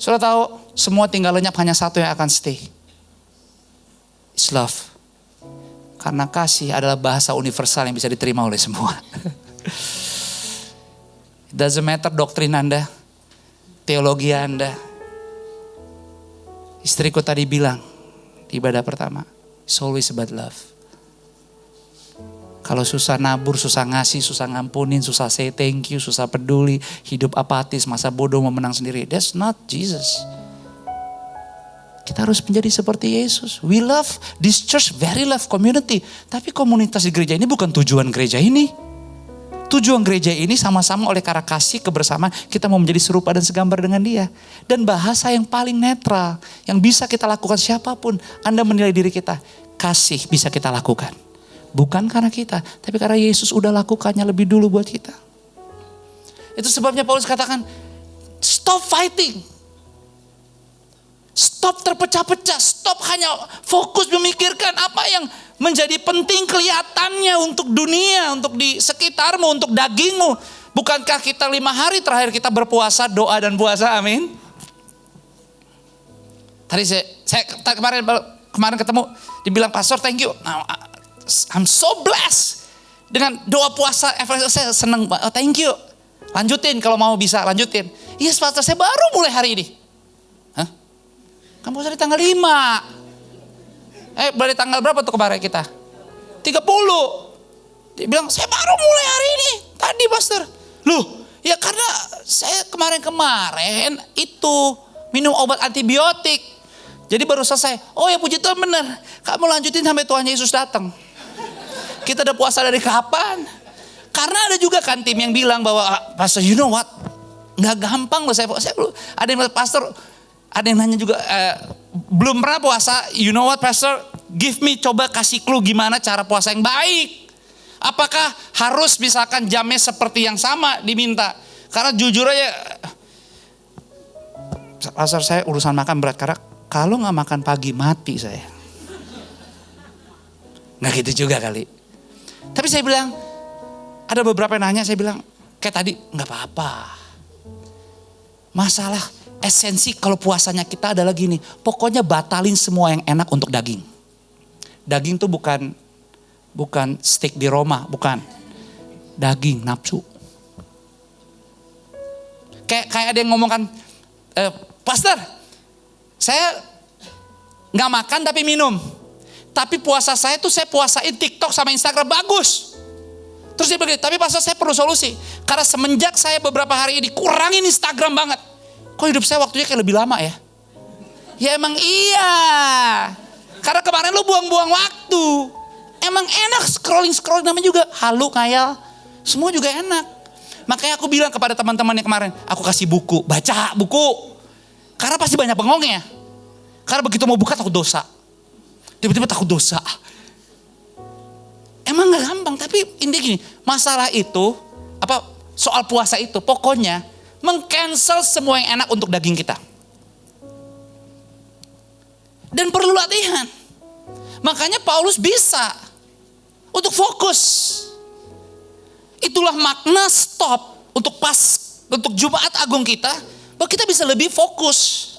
Sudah tahu, semua tinggal lenyap, hanya satu yang akan stay. It's love. Karena kasih adalah bahasa universal yang bisa diterima oleh semua. It doesn't matter doktrin Anda, teologi Anda. Istriku tadi bilang di ibadah pertama, it's always about love. Kalau susah nabur, susah ngasih, susah ngampunin, susah say thank you, susah peduli, hidup apatis, masa bodoh mau menang sendiri. That's not Jesus. Kita harus menjadi seperti Yesus. We love this church, very love community. Tapi komunitas di gereja ini bukan tujuan gereja ini. Tujuan gereja ini sama-sama oleh karena kasih kebersamaan, kita mau menjadi serupa dan segambar dengan Dia. Dan bahasa yang paling netral, yang bisa kita lakukan siapapun, Anda menilai diri kita, kasih bisa kita lakukan. Bukan karena kita, tapi karena Yesus udah lakukannya lebih dulu buat kita. Itu sebabnya Paulus katakan, stop fighting. Stop terpecah-pecah, stop hanya fokus memikirkan apa yang menjadi penting kelihatannya untuk dunia, untuk di sekitarmu, untuk dagingmu. Bukankah kita 5 hari terakhir kita berpuasa, doa dan puasa, amin. Tadi saya kemarin ketemu, dibilang pastor thank you. Nah, I'm so blessed dengan doa puasa, saya senang. Oh, thank you. Lanjutin kalau mau bisa lanjutin. Iya pastor, saya baru mulai hari ini. Hah? Kan puasa di tanggal 5. Berarti tanggal berapa tuh kemarin kita? 30. Dia bilang, saya baru mulai hari ini. Tadi pastor. Loh, ya karena saya kemarin-kemarin itu minum obat antibiotik. Jadi baru selesai. Oh ya puji Tuhan benar. Kamu lanjutin sampai Tuhan Yesus datang. Kita udah puasa dari kapan? Karena ada juga kan tim yang bilang bahwa, pastor you know what? Nggak gampang loh saya ada yang pastor, ada yang nanya juga, belum pernah puasa, you know what pastor? Give me, coba kasih clue gimana cara puasa yang baik. Apakah harus misalkan jamnya seperti yang sama diminta? Karena jujur aja, pastor saya urusan makan berat, karena kalau nggak makan pagi mati saya. Nggak gitu juga kali. Tapi saya bilang, ada beberapa yang nanya, saya bilang, kayak tadi, nggak apa-apa. Masalah esensi kalau puasanya kita adalah gini, pokoknya batalin semua yang enak untuk daging. Daging tuh bukan steak di Roma, bukan. Daging, nafsu. Kayak ada yang ngomong kan, pastor, saya nggak makan tapi minum. Tapi puasa saya tuh saya puasain TikTok sama Instagram bagus. Terus dia bilang, tapi pastor saya perlu solusi. Karena semenjak saya beberapa hari ini kurangin Instagram banget. Kok hidup saya waktunya kayak lebih lama ya? Ya emang iya. Karena kemarin lu buang-buang waktu. Emang enak scrolling namanya juga halu, ngayal. Semua juga enak. Makanya aku bilang kepada teman-teman yang kemarin, aku kasih buku, baca buku. Karena pasti banyak bengongnya. Karena begitu mau buka takut dosa. Tiba-tiba takut dosa. Emang gak gampang, tapi intinya gini, masalah itu, soal puasa itu, pokoknya meng-cancel semua yang enak untuk daging kita. Dan perlu latihan. Makanya Paulus bisa untuk fokus. Itulah makna stop untuk Jumat Agung kita, bahwa kita bisa lebih fokus.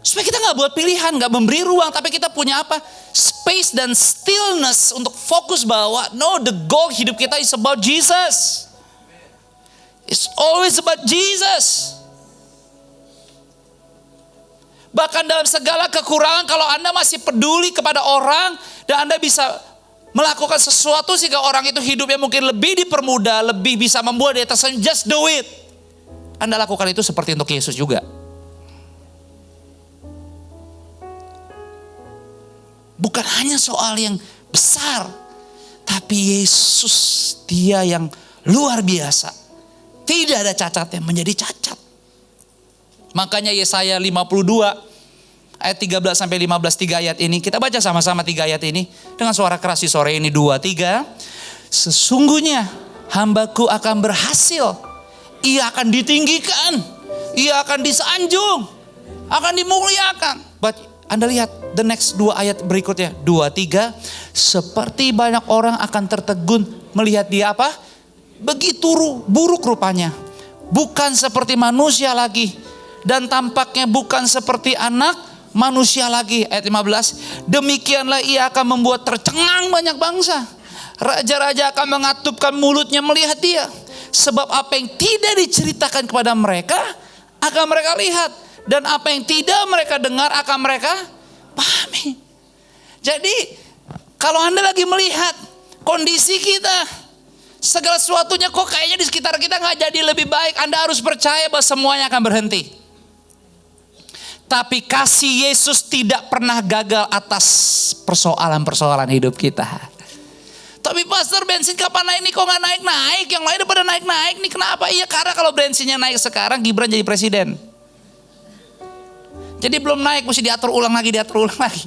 Supaya kita gak buat pilihan, gak memberi ruang, tapi kita punya apa? Space dan stillness untuk fokus bahwa no, the goal hidup kita is about Jesus. It's always about Jesus. Bahkan dalam segala kekurangan, kalau Anda masih peduli kepada orang dan Anda bisa melakukan sesuatu sehingga orang itu hidupnya mungkin lebih dipermudah, lebih bisa membuat dia tersenyum, just do it. Anda lakukan itu seperti untuk Yesus juga. Bukan hanya soal yang besar, tapi Yesus dia yang luar biasa. Tidak ada cacatnya, menjadi cacat. Makanya Yesaya 52 ayat 13 sampai 15, 3 ayat ini. Kita baca sama-sama 3 ayat ini dengan suara keras di sore ini. 2, 3. Sesungguhnya hambaku akan berhasil. Ia akan ditinggikan. Ia akan disanjung. Akan dimuliakan. But Anda lihat the next 2 ayat berikutnya. 2, 3. Seperti banyak orang akan tertegun melihat dia apa? Begitu buruk rupanya. Bukan seperti manusia lagi. Dan tampaknya bukan seperti anak manusia lagi. Ayat 15. Demikianlah ia akan membuat tercengang banyak bangsa. Raja-raja akan mengatupkan mulutnya melihat dia. Sebab apa yang tidak diceritakan kepada mereka akan mereka lihat. Dan apa yang tidak mereka dengar akan mereka pahami. Jadi kalau Anda lagi melihat kondisi kita, segala sesuatunya kok kayaknya di sekitar kita gak jadi lebih baik, Anda harus percaya bahwa semuanya akan berhenti. Tapi kasih Yesus tidak pernah gagal atas persoalan-persoalan hidup kita. Tapi pastor, bensin kapan naik nih, kok gak naik-naik? Yang lain udah pada naik-naik nih, kenapa? Iya karena kalau bensinnya naik sekarang Gibran jadi presiden. Jadi belum naik, mesti diatur ulang lagi.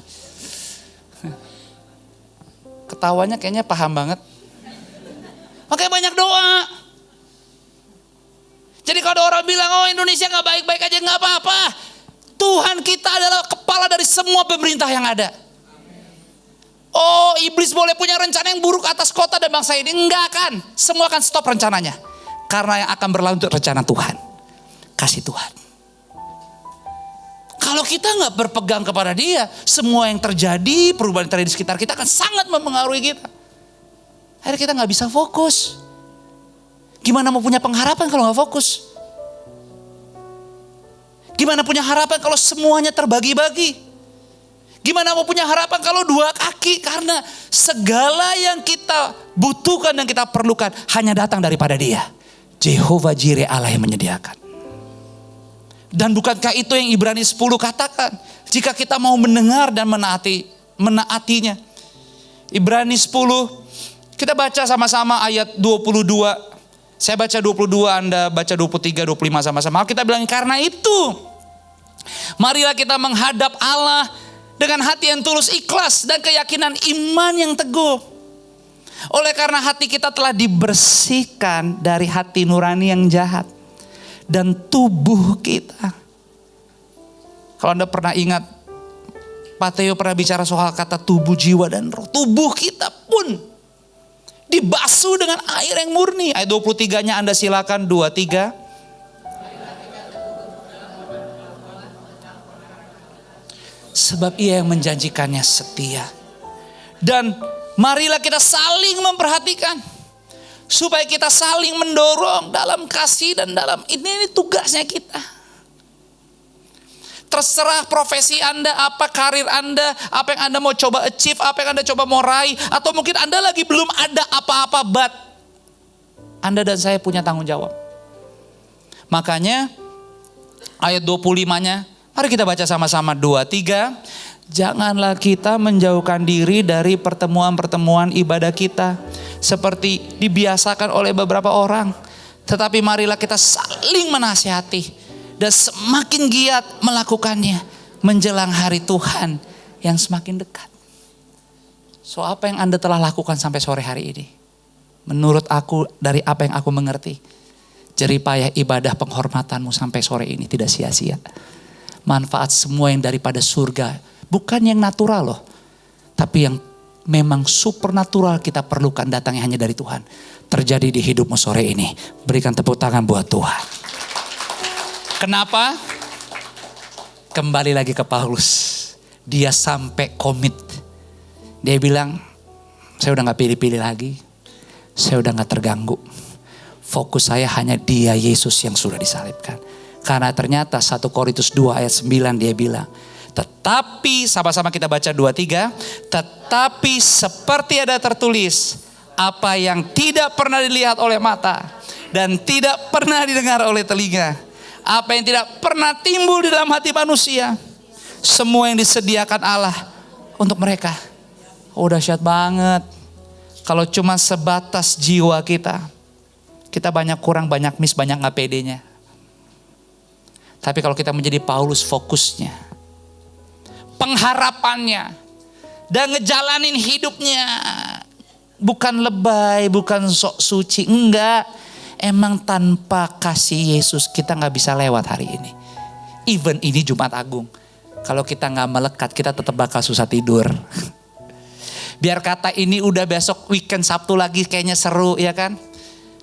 Ketawanya kayaknya paham banget. Makanya banyak doa. Jadi kalau ada orang bilang, oh Indonesia gak baik-baik aja, gak apa-apa. Tuhan kita adalah kepala dari semua pemerintah yang ada. Oh iblis boleh punya rencana yang buruk atas kota dan bangsa ini. Enggak kan, semua akan stop rencananya. Karena yang akan berlanjut rencana Tuhan. Kasih Tuhan. Kalau kita gak berpegang kepada dia, semua yang terjadi, perubahan yang terjadi di sekitar kita akan sangat mempengaruhi kita. Akhirnya kita gak bisa fokus. Gimana mau punya pengharapan kalau gak fokus? Gimana punya harapan kalau semuanya terbagi-bagi? Gimana mau punya harapan kalau dua kaki? Karena segala yang kita butuhkan dan kita perlukan hanya datang daripada Dia. Jehovah Jireh, Allah yang menyediakan. Dan bukankah itu yang Ibrani 10 katakan? Jika kita mau mendengar dan menaatinya. Ibrani 10, kita baca sama-sama ayat 22. Saya baca 22, Anda baca 23, 25 sama-sama. Kita bilang, karena itu marilah kita menghadap Allah dengan hati yang tulus, ikhlas, dan keyakinan iman yang teguh. Oleh karena hati kita telah dibersihkan dari hati nurani yang jahat. Dan tubuh kita. Kalau Anda pernah ingat, Pak Teo pernah bicara soal kata tubuh, jiwa, dan roh. Tubuh kita pun dibasuh dengan air yang murni. Ayat 23-nya Anda silakan, 23. Sebab Ia yang menjanjikannya setia. Dan marilah kita saling memperhatikan. Supaya kita saling mendorong dalam kasih dan dalam ini tugasnya kita. Terserah profesi Anda, apa karir Anda, apa yang Anda mau coba achieve, apa yang Anda coba mau raih. Atau mungkin Anda lagi belum ada apa-apa, but Anda dan saya punya tanggung jawab. Makanya ayat 25-nya, mari kita baca sama-sama 2-3. Janganlah kita menjauhkan diri dari pertemuan-pertemuan ibadah kita. Seperti dibiasakan oleh beberapa orang. Tetapi marilah kita saling menasihati. Dan semakin giat melakukannya menjelang hari Tuhan yang semakin dekat. So apa yang Anda telah lakukan sampai sore hari ini? Menurut aku dari apa yang aku mengerti, jeripayah ibadah penghormatanmu sampai sore ini tidak sia-sia. Manfaat semua yang daripada surga, bukan yang natural loh. Tapi yang memang supernatural kita perlukan datangnya hanya dari Tuhan. Terjadi di hidupmu sore ini. Berikan tepuk tangan buat Tuhan. Kenapa? Kembali lagi ke Paulus. Dia sampai komit. Dia bilang, saya udah gak pilih-pilih lagi. Saya udah gak terganggu. Fokus saya hanya Dia Yesus yang sudah disalibkan. Karena ternyata 1 Korintus 2 ayat 9 dia bilang. Tetapi, sama-sama kita baca 2-3. Tetapi seperti ada tertulis. Apa yang tidak pernah dilihat oleh mata. Dan tidak pernah didengar oleh telinga. Apa yang tidak pernah timbul di dalam hati manusia. Semua yang disediakan Allah untuk mereka. Oh dahsyat banget. Kalau cuma sebatas jiwa kita. Kita banyak kurang, banyak miss, banyak gak pedenya. Tapi kalau kita menjadi Paulus fokusnya. Pengharapannya. Dan ngejalanin hidupnya. Bukan lebay, bukan sok suci. Enggak. Emang tanpa kasih Yesus kita gak bisa lewat hari ini. Even ini Jumat Agung. Kalau kita gak melekat kita tetap bakal susah tidur. Biar kata ini udah besok weekend Sabtu lagi kayaknya seru ya kan.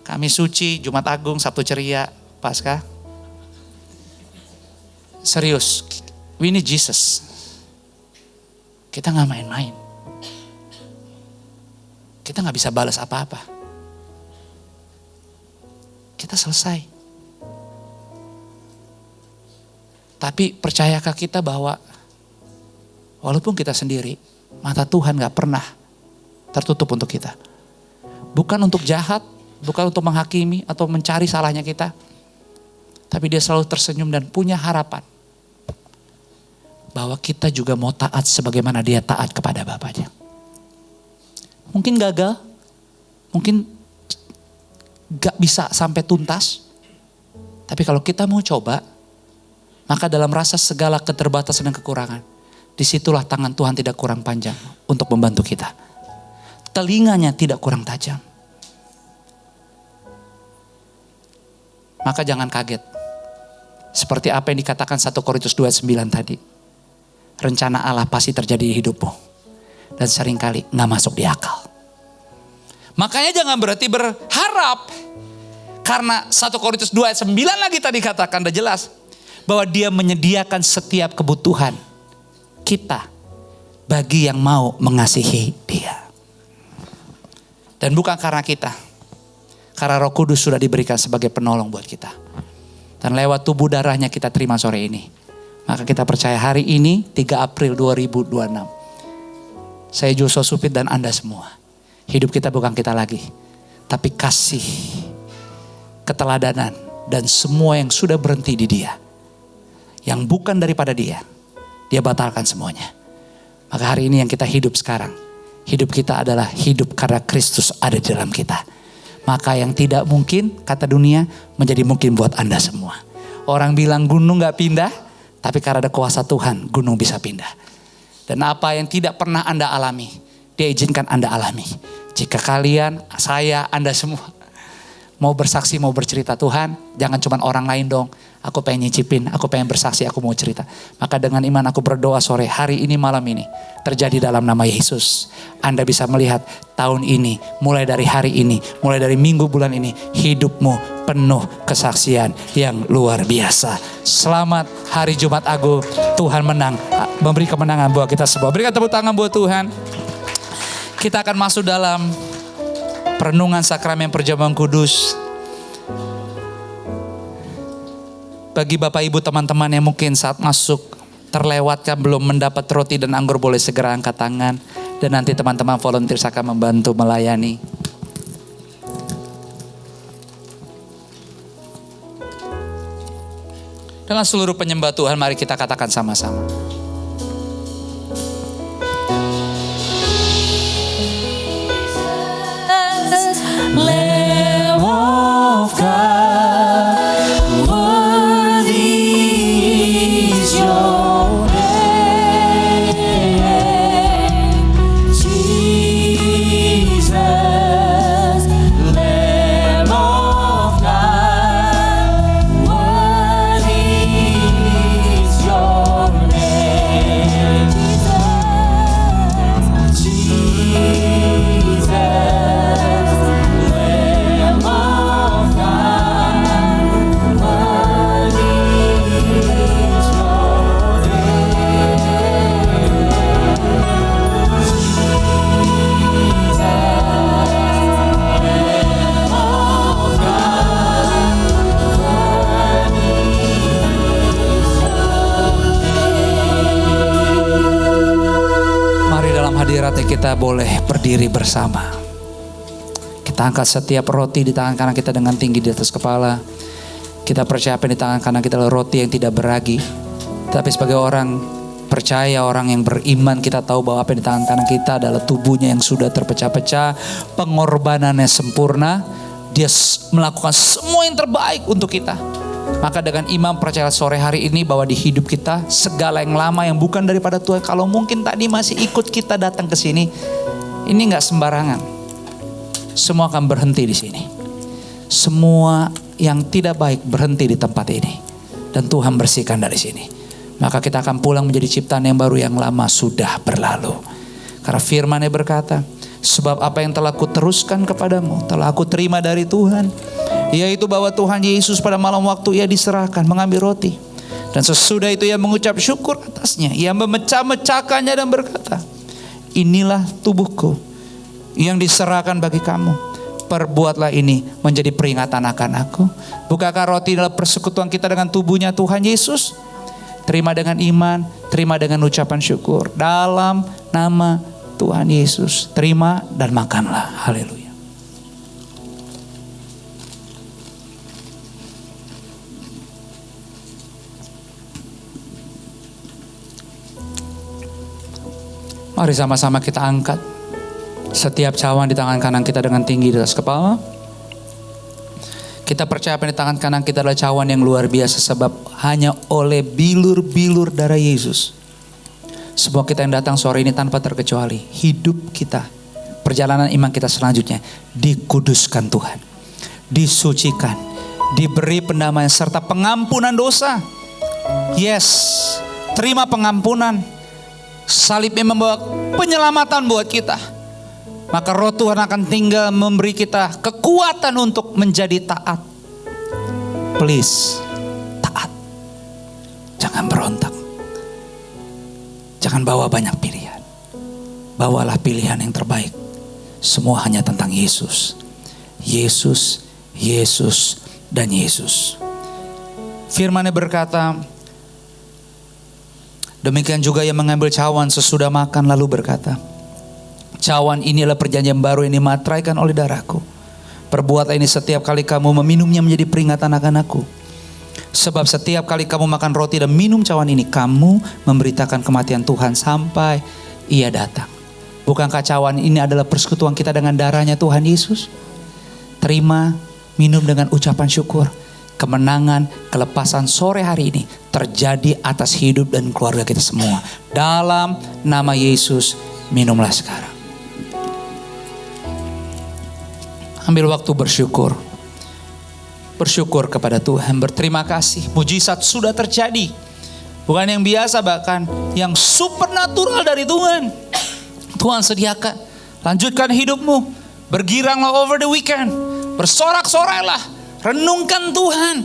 Kamis suci, Jumat Agung, Sabtu ceria, Paskah. Serius, we need Jesus. Kita gak main-main. Kita gak bisa balas apa-apa. Kita selesai. Tapi percayakah kita bahwa walaupun kita sendiri, mata Tuhan gak pernah tertutup untuk kita. Bukan untuk jahat, bukan untuk menghakimi atau mencari salahnya kita. Tapi Dia selalu tersenyum dan punya harapan. Bahwa kita juga mau taat sebagaimana Dia taat kepada Bapaknya. Mungkin gagal, mungkin gak bisa sampai tuntas. Tapi kalau kita mau coba, maka dalam rasa segala keterbatasan dan kekurangan, disitulah tangan Tuhan tidak kurang panjang untuk membantu kita. Telinganya tidak kurang tajam. Maka jangan kaget. Seperti apa yang dikatakan 1 Korintus 2:9 tadi. Rencana Allah pasti terjadi di hidupmu. Dan seringkali gak masuk di akal. Makanya jangan berarti berharap. Karena 1 Korintus 2 ayat 9 lagi tadi katakan udah jelas. Bahwa Dia menyediakan setiap kebutuhan kita. Bagi yang mau mengasihi Dia. Dan bukan karena kita. Karena Roh Kudus sudah diberikan sebagai penolong buat kita. Dan lewat tubuh darahnya kita terima sore ini. Maka kita percaya hari ini 3 April 2026. Saya Joshua Supit dan Anda semua. Hidup kita bukan kita lagi. Tapi kasih, keteladanan, dan semua yang sudah berhenti di Dia. Yang bukan daripada Dia batalkan semuanya. Maka hari ini yang kita hidup sekarang. Hidup kita adalah hidup karena Kristus ada di dalam kita. Maka yang tidak mungkin, kata dunia, menjadi mungkin buat Anda semua. Orang bilang gunung gak pindah, tapi karena ada kuasa Tuhan, gunung bisa pindah. Dan apa yang tidak pernah Anda alami, Dia izinkan Anda alami. Jika kalian, saya, Anda semua mau bersaksi, mau bercerita, Tuhan, jangan cuma orang lain dong. Aku pengen nyicipin, aku pengen bersaksi, aku mau cerita. Maka dengan iman aku berdoa sore hari ini, malam ini, terjadi dalam nama Yesus. Anda bisa melihat tahun ini, mulai dari hari ini, mulai dari minggu bulan ini, hidupmu penuh kesaksian yang luar biasa. Selamat hari Jumat Agung, Tuhan menang, memberi kemenangan buat kita semua. Berikan tepuk tangan buat Tuhan. Kita akan masuk dalam perenungan sakramen perjamuan kudus. Bagi Bapak Ibu teman-teman yang mungkin saat masuk terlewatkan belum mendapat roti dan anggur, boleh segera angkat tangan. Dan nanti teman-teman volunteer akan membantu melayani. Dengan seluruh penyembah Tuhan, mari kita katakan sama-sama. Lamb of God, worthy is your name, Jesus, Lamb of God, worthy is your name, Jesus. Hadiratnya kita boleh berdiri bersama. Kita angkat setiap roti di tangan kanan kita dengan tinggi di atas kepala. Kita percaya apa yang di tangan kanan kita adalah roti yang tidak beragi. Tapi sebagai orang percaya, orang yang beriman, kita tahu bahwa apa yang di tangan kanan kita adalah tubuhnya yang sudah terpecah-pecah. Pengorbanannya sempurna. Dia melakukan semua yang terbaik untuk kita. Maka dengan iman percaya sore hari ini bahwa di hidup kita segala yang lama yang bukan daripada Tuhan, kalau mungkin tadi masih ikut kita datang ke sini, ini nggak sembarangan. Semua akan berhenti di sini. Semua yang tidak baik berhenti di tempat ini, dan Tuhan bersihkan dari sini. Maka kita akan pulang menjadi ciptaan yang baru, yang lama sudah berlalu. Karena firman-Nya berkata, sebab apa yang telah kuteruskan kepadamu telah aku terima dari Tuhan, yaitu bahwa Tuhan Yesus pada malam waktu Ia diserahkan mengambil roti, dan sesudah itu Ia mengucap syukur atasnya. Ia memecah-mecahkannya dan berkata, inilah tubuhku yang diserahkan bagi kamu. Perbuatlah ini menjadi peringatan akan aku. Bukankah roti adalah persekutuan kita dengan tubuhnya Tuhan Yesus? Terima dengan iman, terima dengan ucapan syukur dalam nama Tuhan Yesus. Terima dan makanlah. Haleluya. Mari sama-sama kita angkat setiap cawan di tangan kanan kita dengan tinggi di atas kepala. Kita percaya apa di tangan kanan kita adalah cawan yang luar biasa, sebab hanya oleh bilur-bilur darah Yesus semua kita yang datang sore ini tanpa terkecuali, hidup kita, perjalanan iman kita selanjutnya dikuduskan Tuhan, disucikan, diberi pendamaian serta pengampunan dosa. Yes, terima pengampunan. Salibnya membawa penyelamatan buat kita. Maka roh Tuhan akan tinggal memberi kita kekuatan untuk menjadi taat. Please, taat. Jangan berontak. Jangan bawa banyak pilihan. Bawalah pilihan yang terbaik. Semua hanya tentang Yesus. Yesus, Yesus, dan Yesus. Firman-Nya berkata, demikian juga yang mengambil cawan sesudah makan lalu berkata, cawan ini adalah perjanjian baru yang dimateraikan oleh darahku. Perbuatlah ini setiap kali kamu meminumnya menjadi peringatan akan aku. Sebab setiap kali kamu makan roti dan minum cawan ini, kamu memberitakan kematian Tuhan sampai Ia datang. Bukankah cawan ini adalah persekutuan kita dengan darahnya Tuhan Yesus? Terima, minum dengan ucapan syukur. Kemenangan, kelepasan sore hari ini terjadi atas hidup dan keluarga kita semua. Dalam nama Yesus, minumlah sekarang. Ambil waktu bersyukur. Bersyukur kepada Tuhan, berterima kasih. Mujizat sudah terjadi. Bukan yang biasa, bahkan yang supernatural dari Tuhan. Tuhan sediakan. Lanjutkan hidupmu. Bergiranglah over the weekend. Bersorak-sorailah. Renungkan Tuhan.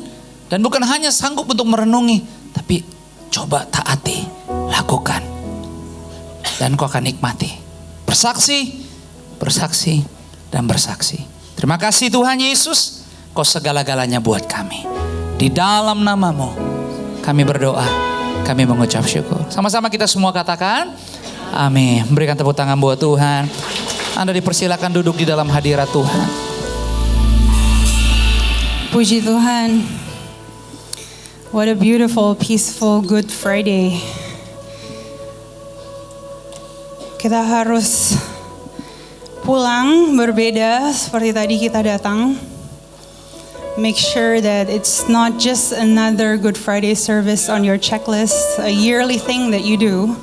Dan bukan hanya sanggup untuk merenungi, tapi coba taati, lakukan. Dan kau akan nikmati. Bersaksi, bersaksi, dan bersaksi. Terima kasih Tuhan Yesus. Kau segala-galanya buat kami. Di dalam nama-Mu kami berdoa, kami mengucap syukur. Sama-sama kita semua katakan amin. Berikan tepuk tangan buat Tuhan. Anda dipersilakan duduk di dalam hadirat Tuhan. Puji Tuhan. What a beautiful, peaceful Good Friday. Kita harus pulang berbeda seperti tadi kita datang. Make sure that it's not just another Good Friday service on your checklist, a yearly thing that you do,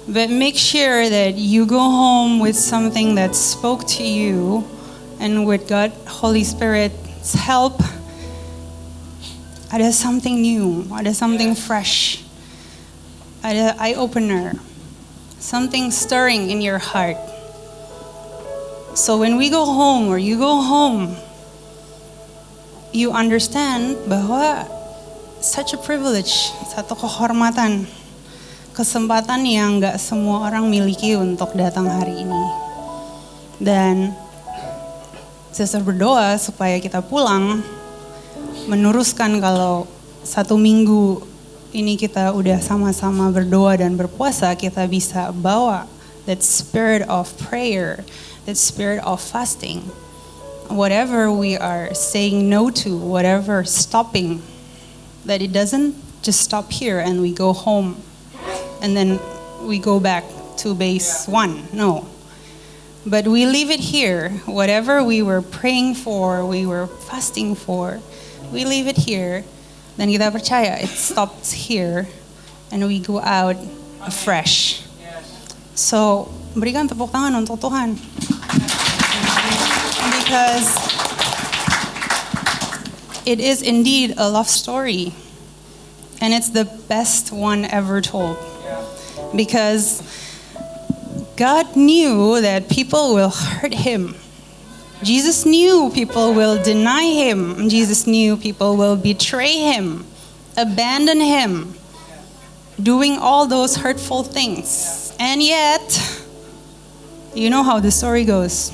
but make sure that you go home with something that spoke to you, and with God, Holy Spirit's help, ada something new, ada something fresh, ada eye-opener, something stirring in your heart. So when we go home, or you go home, you understand bahwa such a privilege, satu kehormatan, kesempatan yang gak semua orang miliki untuk datang hari ini. Dan Sister berdoa supaya kita pulang, meneruskan kalau 1 minggu ini kita udah sama-sama berdoa dan berpuasa, kita bisa bawa that spirit of prayer, that spirit of fasting. Whatever we are saying no to, whatever stopping, that it doesn't just stop here and we go home and then we go back to base 1. No. But we leave it here. Whatever we were praying for, we were fasting for, we leave it here. Dan kita percaya it stops here and we go out fresh. So, berikan tepuk tangan untuk Tuhan. Because it is indeed a love story, and it's the best one ever told. Because God knew that people will hurt Him. Jesus knew people will deny Him. Jesus knew people will betray Him, abandon Him, doing all those hurtful things. And yet, you know how the story goes.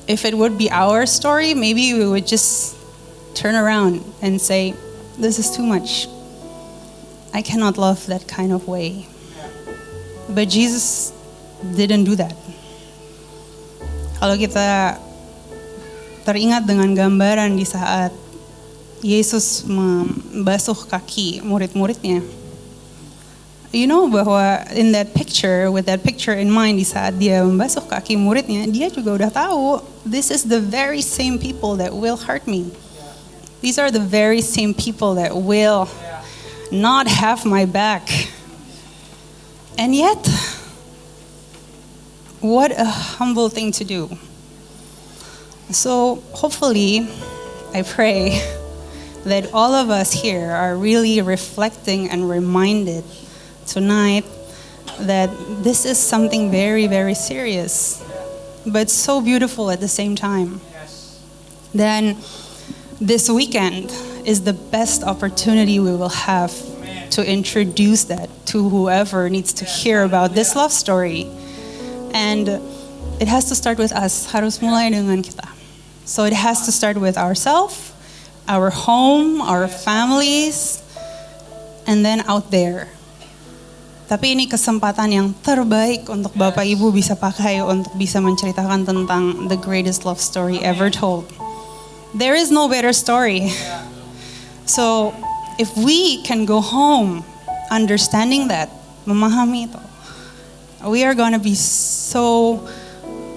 If it would be our story, maybe we would just turn around and say, this is too much. I cannot love that kind of way. But Jesus didn't do that. Kalau kita teringat dengan gambaran di saat Yesus membasuh kaki murid-muridnya, you know bahwa in that picture, with that picture in mind, di saat dia membasuh kaki muridnya, dia juga udah tahu, this is the very same people that will hurt me. These are the very same people that will not have my back. And yet, what a humble thing to do. So hopefully, I pray that all of us here are really reflecting and reminded tonight that this is something very, very serious, but so beautiful at the same time. Then this weekend is the best opportunity we will have to introduce that to whoever needs to hear about this love story. And it has to start with us, harus mulai dengan kita. So it has to start with ourselves, our home, our families, and then out there. Tapi ini kesempatan yang terbaik untuk Bapak Ibu bisa pakai untuk bisa menceritakan tentang the greatest love story ever told. There is no better story. So, if we can go home understanding that, memahami itu, we are going to be so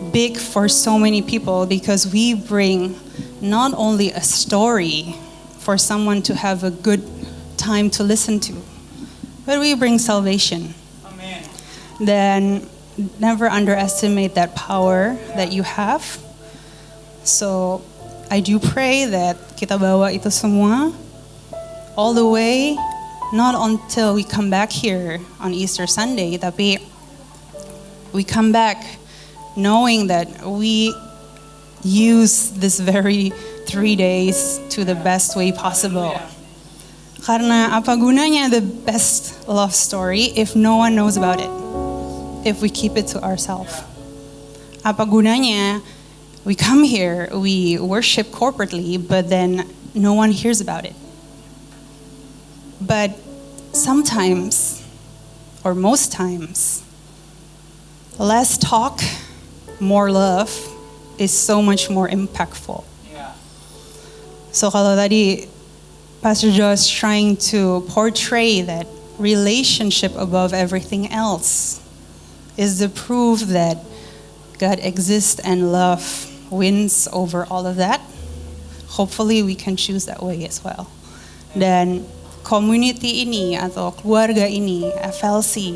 big for so many people because we bring not only a story for someone to have a good time to listen to, but we bring salvation. Amen. Then never underestimate that power that you have. So I do pray that kita bawa itu semua all the way, not until we come back here on Easter Sunday, tapi we come back knowing that we use this very 3 days to the best way possible. Karena apa gunanya the best love story if no one knows about it? If we keep it to ourselves. Apa gunanya we come here, we worship corporately, but then no one hears about it? But sometimes, or most times, less talk, more love is so much more impactful. So kalau tadi Pastor Josh trying to portray that relationship above everything else is the proof that God exists and love wins over all of that. Hopefully we can choose that way as well. Dan community ini atau keluarga ini, FLC,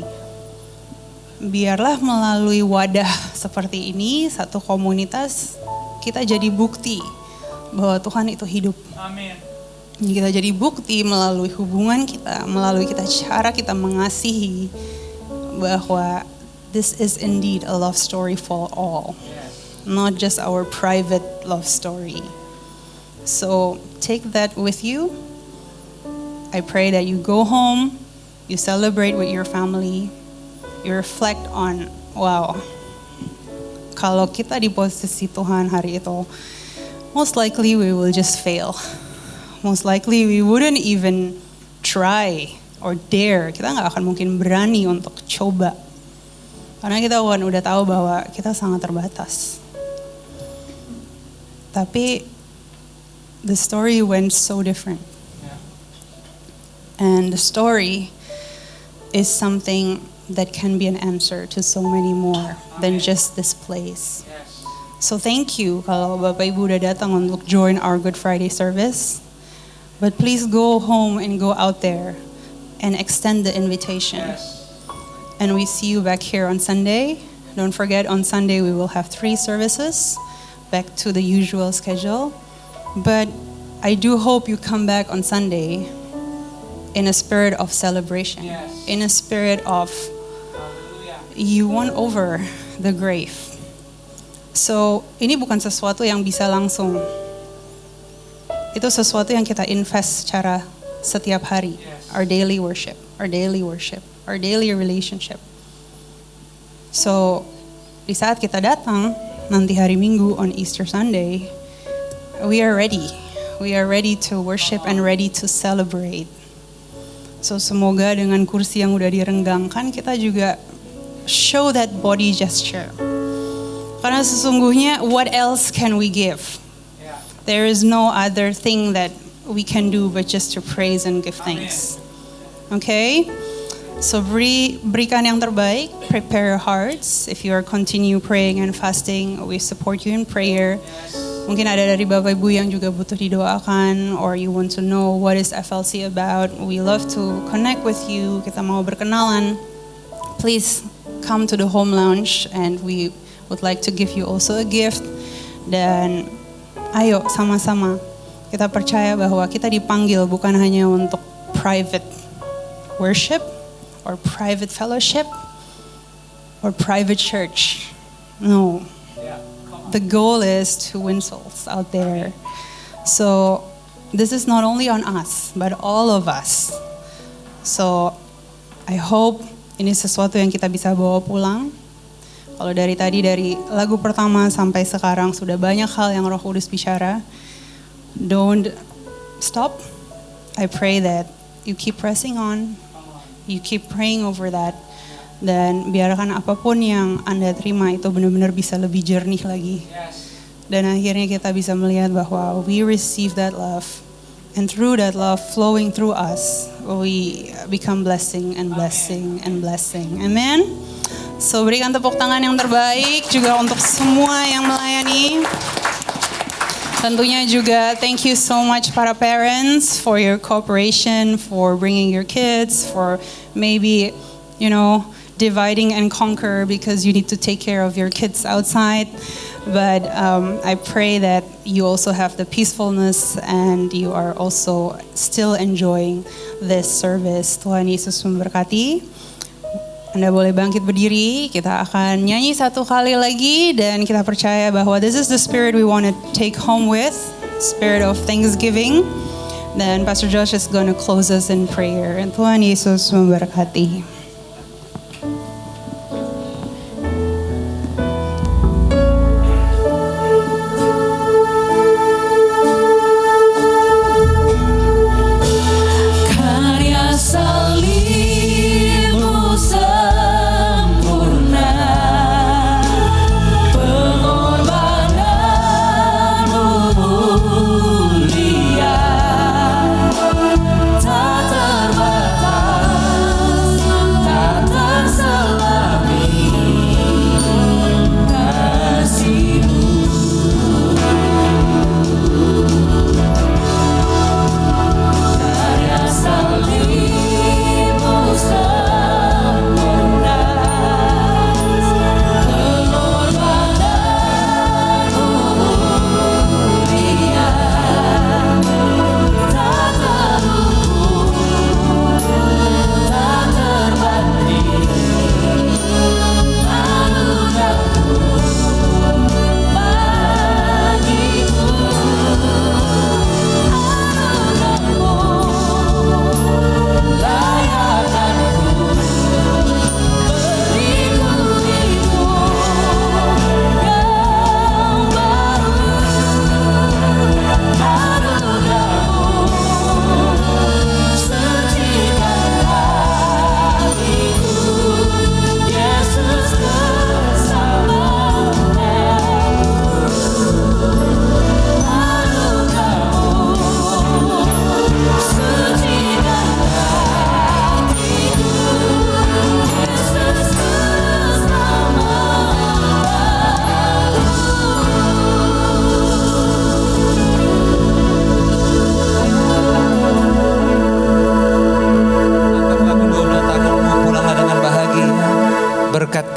biarlah melalui wadah seperti ini, satu komunitas, kita jadi bukti bahwa Tuhan itu hidup. Amin. Kita jadi bukti melalui hubungan kita, melalui cara kita mengasihi, bahwa this is indeed a love story for all, not just our private love story. So take that with you. I pray that you go home, you celebrate with your family, you reflect on, wow, kalau kita di posisi Tuhan hari itu, most likely we will just fail. Most likely we wouldn't even try or dare. Kita nggak akan mungkin berani untuk coba. Karena kita udah tahu bahwa kita sangat terbatas. Tapi the story went so different. And the story is something that can be an answer to so many more than just this place. So thank you kalau Bapak Ibu udah datang untuk join our Good Friday service. But please go home and go out there and extend the invitation. And we see you back here on Sunday. Don't forget, on Sunday we will have 3 services, back to the usual schedule. But I do hope you come back on Sunday in a spirit of celebration, in a spirit of you won over the grave. So ini bukan sesuatu yang bisa langsung. Itu sesuatu yang kita invest secara setiap hari. Our daily worship, our daily worship, our daily relationship. So, di saat kita datang nanti hari Minggu on Easter Sunday, we are ready. We are ready to worship and ready to celebrate. So, semoga dengan kursi yang udah direnggangkan, kita juga show that body gesture. Karena sesungguhnya, what else can we give? There is no other thing that we can do but just to praise and give thanks. Okay? So berikan yang terbaik, prepare your hearts. If you are continue praying and fasting, we support you in prayer. Mungkin ada dari Bapak Ibu yang juga butuh didoakan, or you want to know what is FLC about. We love to connect with you. Kita mau berkenalan. Please come to the home lounge and we would like to give you also a gift. Dan ayo sama-sama kita percaya bahwa kita dipanggil bukan hanya untuk private worship or private fellowship or private church. No. The goal is to win souls out there. So this is not only on us, but all of us. So I hope ini sesuatu yang kita bisa bawa pulang. Kalau dari tadi, dari lagu pertama sampai sekarang sudah banyak hal yang Roh Kudus bicara. Don't stop. I pray that you keep pressing on. You keep praying over that. Dan biarkan apapun yang Anda terima itu benar-benar bisa lebih jernih lagi. Dan akhirnya kita bisa melihat bahwa we receive that love. And through that love flowing through us, we become blessing and blessing and blessing. Amen. So berikan tepuk tangan yang terbaik juga untuk semua yang melayani. Tentunya juga thank you so much para parents for your cooperation, for bringing your kids, for maybe, dividing and conquer because you need to take care of your kids outside. But I pray that you also have the peacefulness and you are also still enjoying this service. Tuhan Yesus memberkati. Anda boleh bangkit berdiri, kita akan nyanyi satu kali lagi dan kita percaya bahwa this is the spirit we want to take home with, spirit of thanksgiving. Dan Pastor Josh is going to close us in prayer. And Tuhan Yesus memberkati.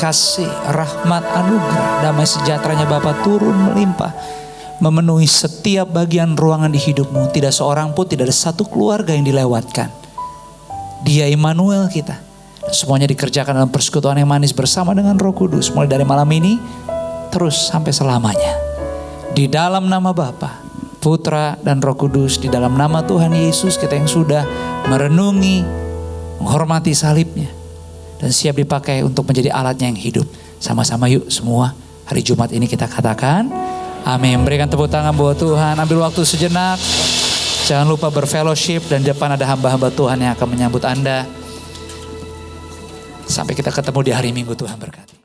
Kasih, rahmat, anugerah, damai sejahteranya Bapa turun melimpah, memenuhi setiap bagian ruangan di hidupmu. Tidak seorang pun, tidak ada satu keluarga yang dilewatkan. Dia Immanuel kita. Semuanya dikerjakan dalam persekutuan yang manis bersama dengan Roh Kudus. Mulai dari malam ini, terus sampai selamanya. Di dalam nama Bapa, Putra dan Roh Kudus, di dalam nama Tuhan Yesus, kita yang sudah merenungi, menghormati salibnya, dan siap dipakai untuk menjadi alatnya yang hidup. Sama-sama yuk semua hari Jumat ini kita katakan amin. Berikan tepuk tangan buat Tuhan. Ambil waktu sejenak. Jangan lupa berfellowship dan di depan ada hamba-hamba Tuhan yang akan menyambut Anda. Sampai kita ketemu di hari Minggu. Tuhan berkati.